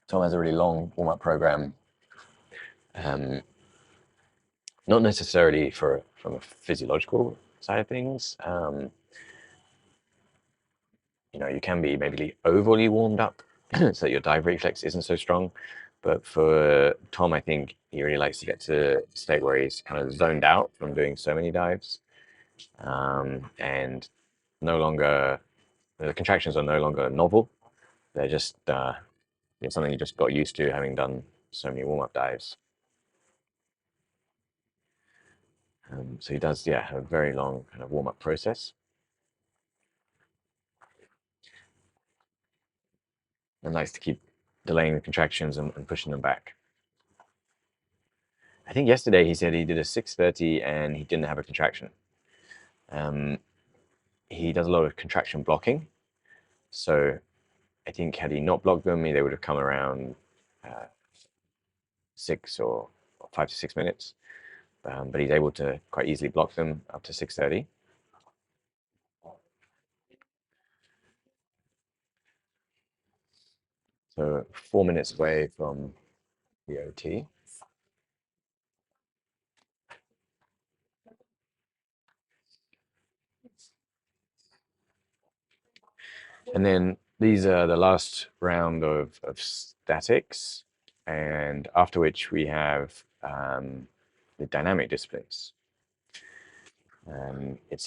Tom has a really long warm-up program, not necessarily from a physiological side of things. You can be maybe overly warmed up so that your dive reflex isn't so strong. But for Tom, I think he really likes to get to a state where he's kind of zoned out from doing so many dives, and no longer the contractions are no longer novel. They're just something you just got used to having done so many warm-up dives. So he does, a very long kind of warm-up process, and likes to keep delaying the contractions and pushing them back. I think yesterday he said he did a 6:30 and he didn't have a contraction. He does a lot of contraction blocking, so I think had he not blocked them, they would have come around 6 or 5 to 6 minutes. But he's able to quite easily block them up to 6:30. So 4 minutes away from the OT. And then these are the last round of statics, and after which we have the dynamic disciplines. It's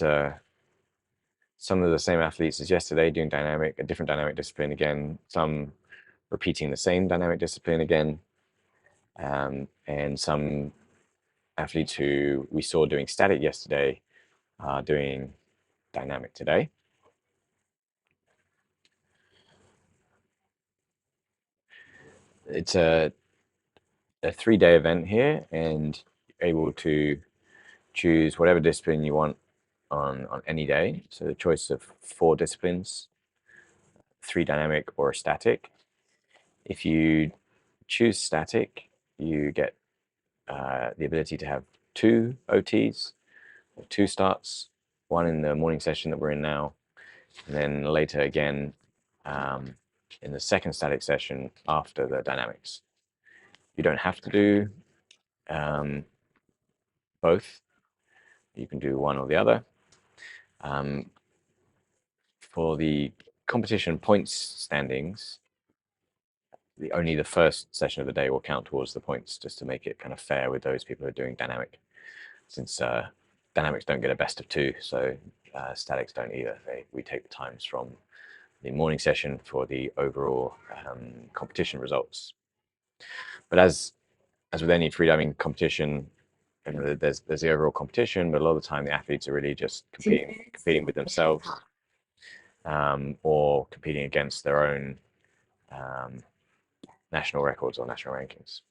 some of the same athletes as yesterday doing a different dynamic discipline again, some repeating the same dynamic discipline again, and some athletes who we saw doing static yesterday are doing dynamic today. It's a 3-day event here, and you're able to choose whatever discipline you want on any day. So the choice of 4 disciplines, 3 dynamic or static. If you choose static, you get the ability to have 2 OTs, or 2 starts, one in the morning session that we're in now, and then later again in the second static session after the dynamics. You don't have to do both. You can do one or the other. For the competition points standings, only the first session of the day will count towards the points, just to make it kind of fair with those people who are doing dynamic, since dynamics don't get a best of 2, so statics don't either. We take the times from the morning session for the overall competition results. But as with any freediving competition, there's the overall competition, but a lot of the time the athletes are really just competing with themselves, or competing against their own national records or national rankings.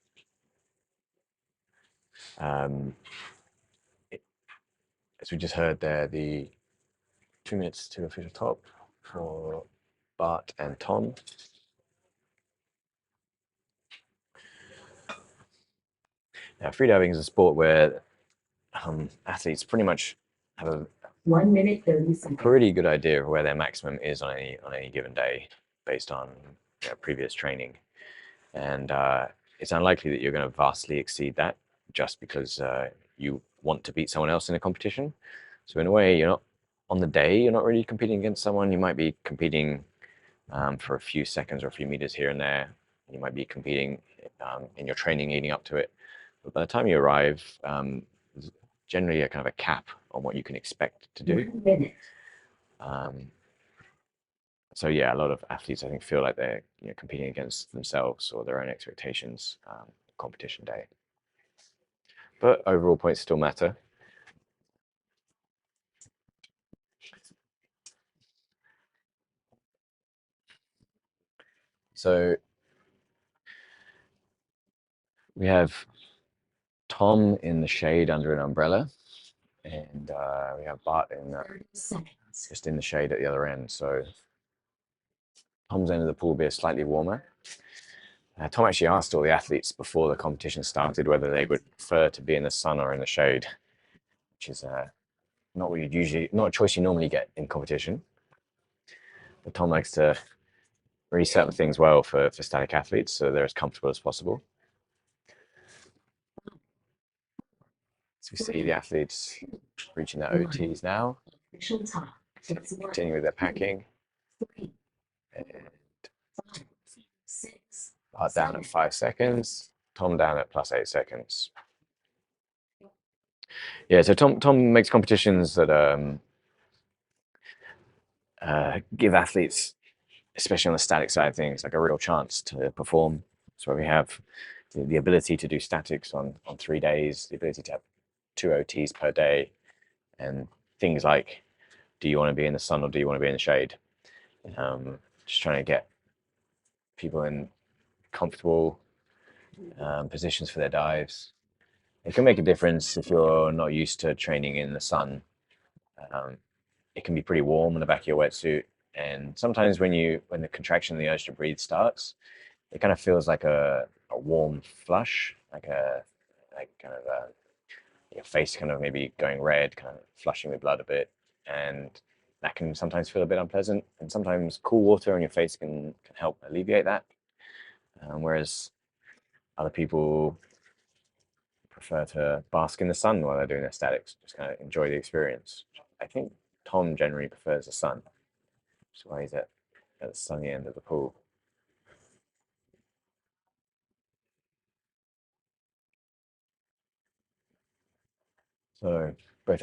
As we just heard there, the 2 minutes to official top for Bart and Tom. Now, freediving is a sport where athletes pretty much have a 1 minute 30 seconds. pretty good idea of where their maximum is on any given day, based on previous training, and it's unlikely that you're going to vastly exceed that just because you want to beat someone else in a competition. So in a way, you're not really competing against someone. You might be competing for a few seconds or a few meters here and there. You might be competing in your training leading up to it. But by the time you arrive, there's generally a kind of a cap on what you can expect to do. 1 minute. So yeah, a lot of athletes I think feel like they're competing against themselves or their own expectations competition day. But overall points still matter. So we have Tom in the shade under an umbrella, and we have Bart in just in the shade at the other end. So Tom's end of the pool will be slightly warmer. Tom actually asked all the athletes before the competition started whether they would prefer to be in the sun or in the shade, which is not a choice you normally get in competition. But Tom likes to really set up things well for static athletes so they're as comfortable as possible. So we see the athletes reaching their OTs now, continuing with their packing. And Bart down at 5 seconds, Tom down at +8 seconds. Yeah, so Tom makes competitions that give athletes, especially on the static side of things, like a real chance to perform. So we have the ability to do statics on 3 days, the ability to have 2 OTs per day, and things like, do you want to be in the sun or do you want to be in the shade? Just trying to get people in comfortable positions for their dives. It can make a difference if you're not used to training in the sun. It can be pretty warm in the back of your wetsuit, and sometimes when the contraction and the urge to breathe starts, it kind of feels like a warm flush, like kind of your face kind of maybe going red, kind of flushing with blood a bit, and that can sometimes feel a bit unpleasant. And sometimes cool water on your face can help alleviate that. Whereas other people prefer to bask in the sun while they're doing their statics, just kind of enjoy the experience. I think Tom generally prefers the sun, which is why he's at the sunny end of the pool. So both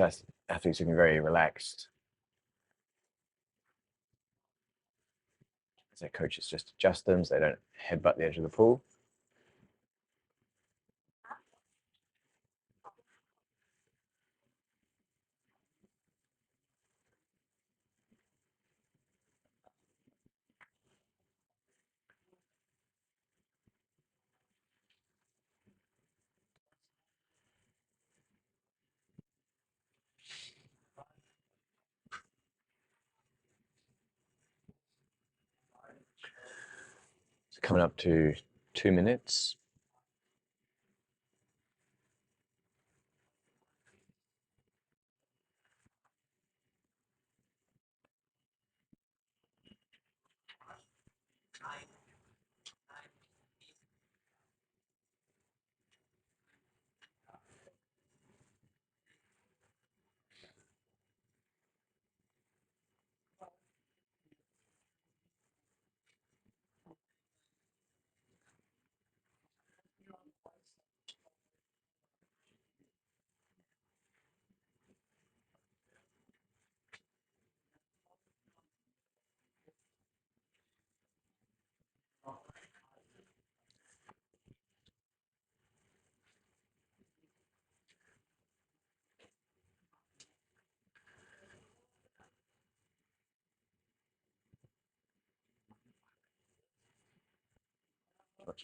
athletes looking very relaxed. As their coaches just adjust them so they don't headbutt the edge of the pool. So coming up to 2 minutes.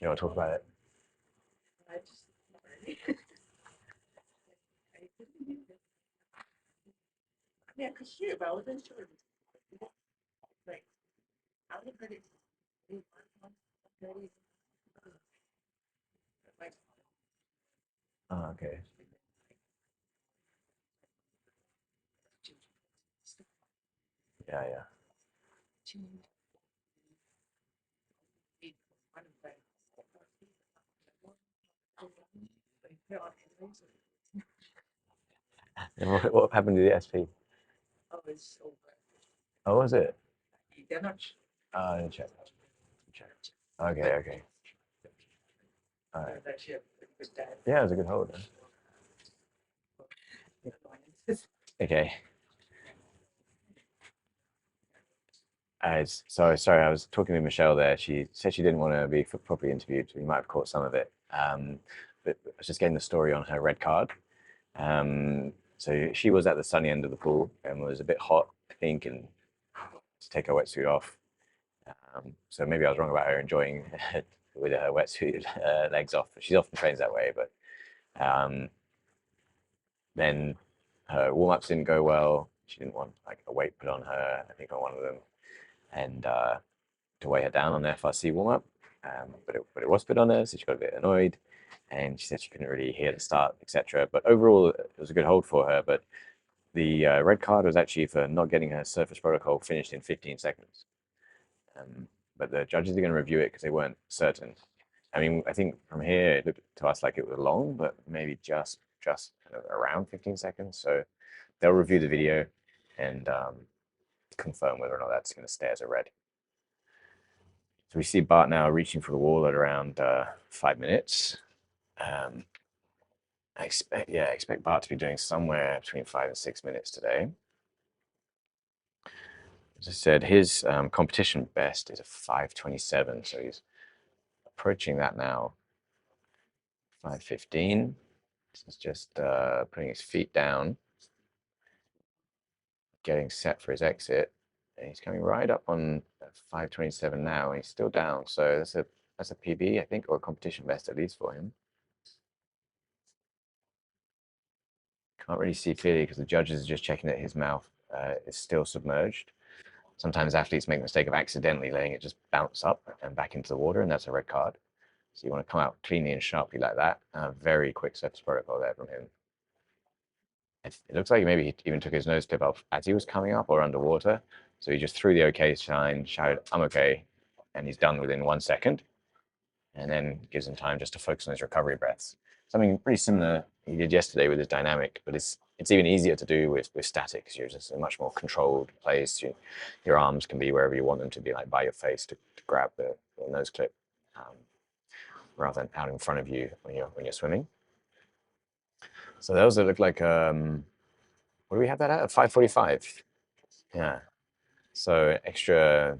You want to talk about it? Yeah, because you're relevant to like, I would put it. Oh, okay. Yeah, yeah. And what happened to the SP? Oh, it's over. Oh, was it? They're not. I didn't check. Okay, okay. All right. Yeah, it was a good hold. Okay. So sorry, I was talking with Michelle there. She said she didn't want to be properly interviewed. You might have caught some of it. But I was just getting the story on her red card. So she was at the sunny end of the pool and was a bit hot, I think, and to take her wetsuit off. So maybe I was wrong about her enjoying with her wetsuit legs off. She's often trains that way, but then her warm-ups didn't go well. She didn't want like a weight put on her, I think on one of them, and to weigh her down on the FRC warm-up. But it was put on her, so she got a bit annoyed, and she said she couldn't really hear the start, etc. But overall, it was a good hold for her. But the red card was actually for not getting her surface protocol finished in 15 seconds. But the judges are going to review it because they weren't certain. I mean, I think from here it looked to us like it was long, but maybe just kind of around 15 seconds. So they'll review the video and confirm whether or not that's going to stay as a red. So we see Bart now reaching for the wall at around 5 minutes. I expect Bart to be doing somewhere between 5 and 6 minutes today. As I said, his competition best is a 5:27, so he's approaching that now. 5:15. He's just putting his feet down, getting set for his exit, and he's coming right up on 5:27 now, and he's still down. So that's a PB, I think, or a competition best at least for him. Can't really see clearly because the judges are just checking that his mouth is still submerged. Sometimes athletes make the mistake of accidentally letting it just bounce up and back into the water, and that's a red card. So you want to come out cleanly and sharply like that. Very quick surface protocol there from him. It looks like maybe he even took his nose clip off as he was coming up or underwater. So he just threw the okay sign, shouted, "I'm okay," and he's done within 1 second. And then gives him time just to focus on his recovery breaths. Something pretty similar he did yesterday with his dynamic, but it's even easier to do with static because you're just in a much more controlled place. Your arms can be wherever you want them to be, like by your face to grab the nose clip, rather than out in front of you when you're swimming. So those that look like what do we have that at? 5:45. Yeah. So extra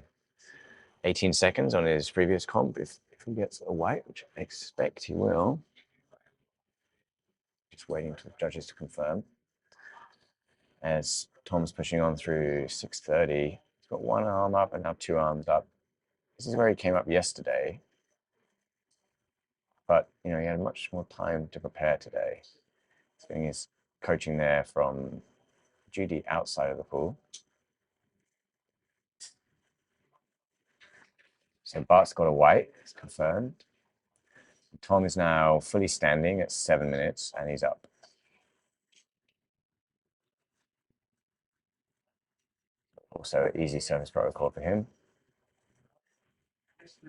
18 seconds on his previous comp if he gets a white, which I expect he will. Just waiting for the judges to confirm. As Tom's pushing on through 6:30, he's got one arm up and now two arms up. This is where he came up yesterday, but he had much more time to prepare today. He's doing his coaching there from duty outside of the pool. So Bart's got a white, it's confirmed. Tom is now fully standing at 7 minutes and he's up. Also, easy service protocol for him.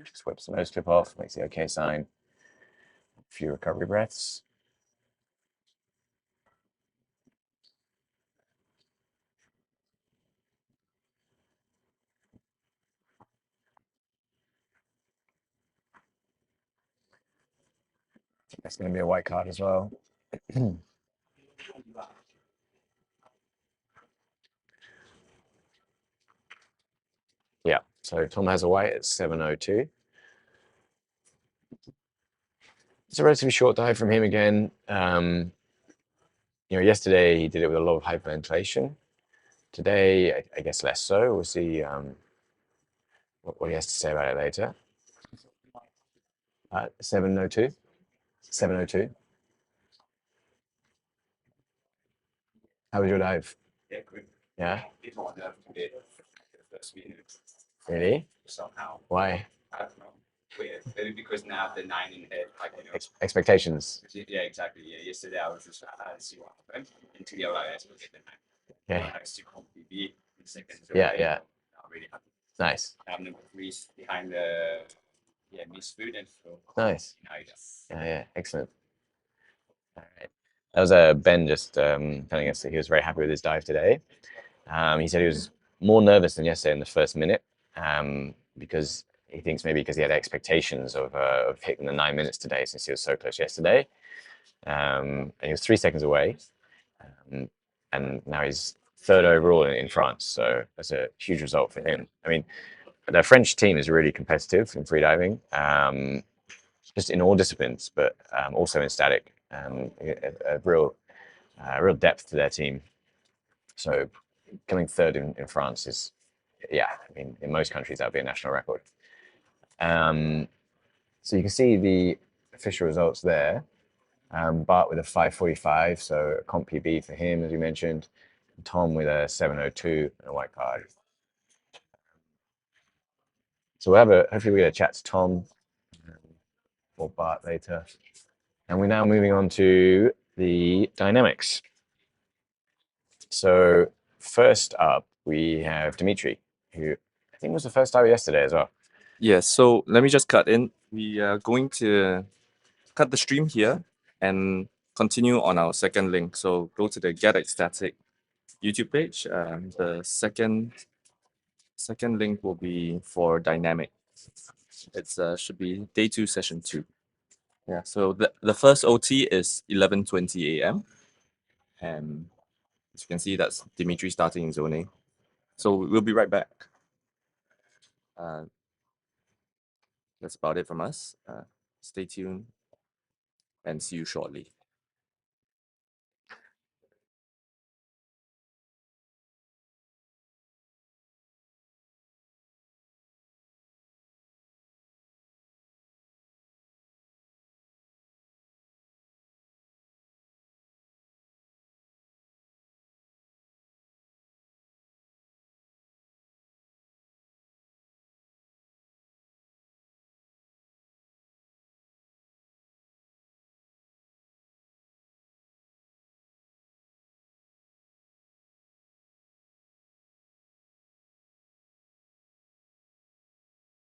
Just whips the nose clip off, makes the okay sign. A few recovery breaths. I think that's going to be a white card as well. Yeah, so Tom has a white at 7:02. It's a relatively short dive from him again. Yesterday he did it with a lot of hyperventilation. Today, I guess less so. We'll see what he has to say about it later. 7:02. 7:02. How was your dive? Yeah, good. Yeah? It's more nerve today for the first minute Really? somehow. Why? I don't know. Weird. Maybe because now the 9 in head, Expectations. Yeah, exactly. Yeah, yesterday I was just see what happened until you realize we'll get the 9. Okay. I still can't be in seconds. Yeah, yeah. I'm really happy. Nice. I'm number 3 behind the Miss Food and so. Nice. Yeah. Yeah, excellent. All right. That was Ben just telling us that he was very happy with his dive today. He said he was more nervous than yesterday in the first minute because he thinks maybe because he had expectations of hitting the 9 minutes today since he was so close yesterday. And he was 3 seconds away. And now he's third overall in France. So that's a huge result for him. I mean, the French team is really competitive in freediving, just in all disciplines, but also in static. A real depth to their team. So coming third in France is, yeah, I mean, in most countries that would be a national record. So you can see the official results there. Bart with a 5:45, so a comp PB for him, as we mentioned. Tom with a 7:02 and a white card. So hopefully we'll get a chat to Tom or Bart later. And we're now moving on to the dynamics. So first up, we have Dimitri, who I think was the first diver yesterday as well. Yeah, so let me just cut in. We are going to cut the stream here and continue on our second link. So go to the GetEcstatic YouTube page. The second link will be for dynamic. It's should be day 2, session 2. Yeah, so the first OT is 11:20 a.m. And as you can see, that's Dimitri starting in zone A. So we'll be right back. That's about it from us. Stay tuned and see you shortly.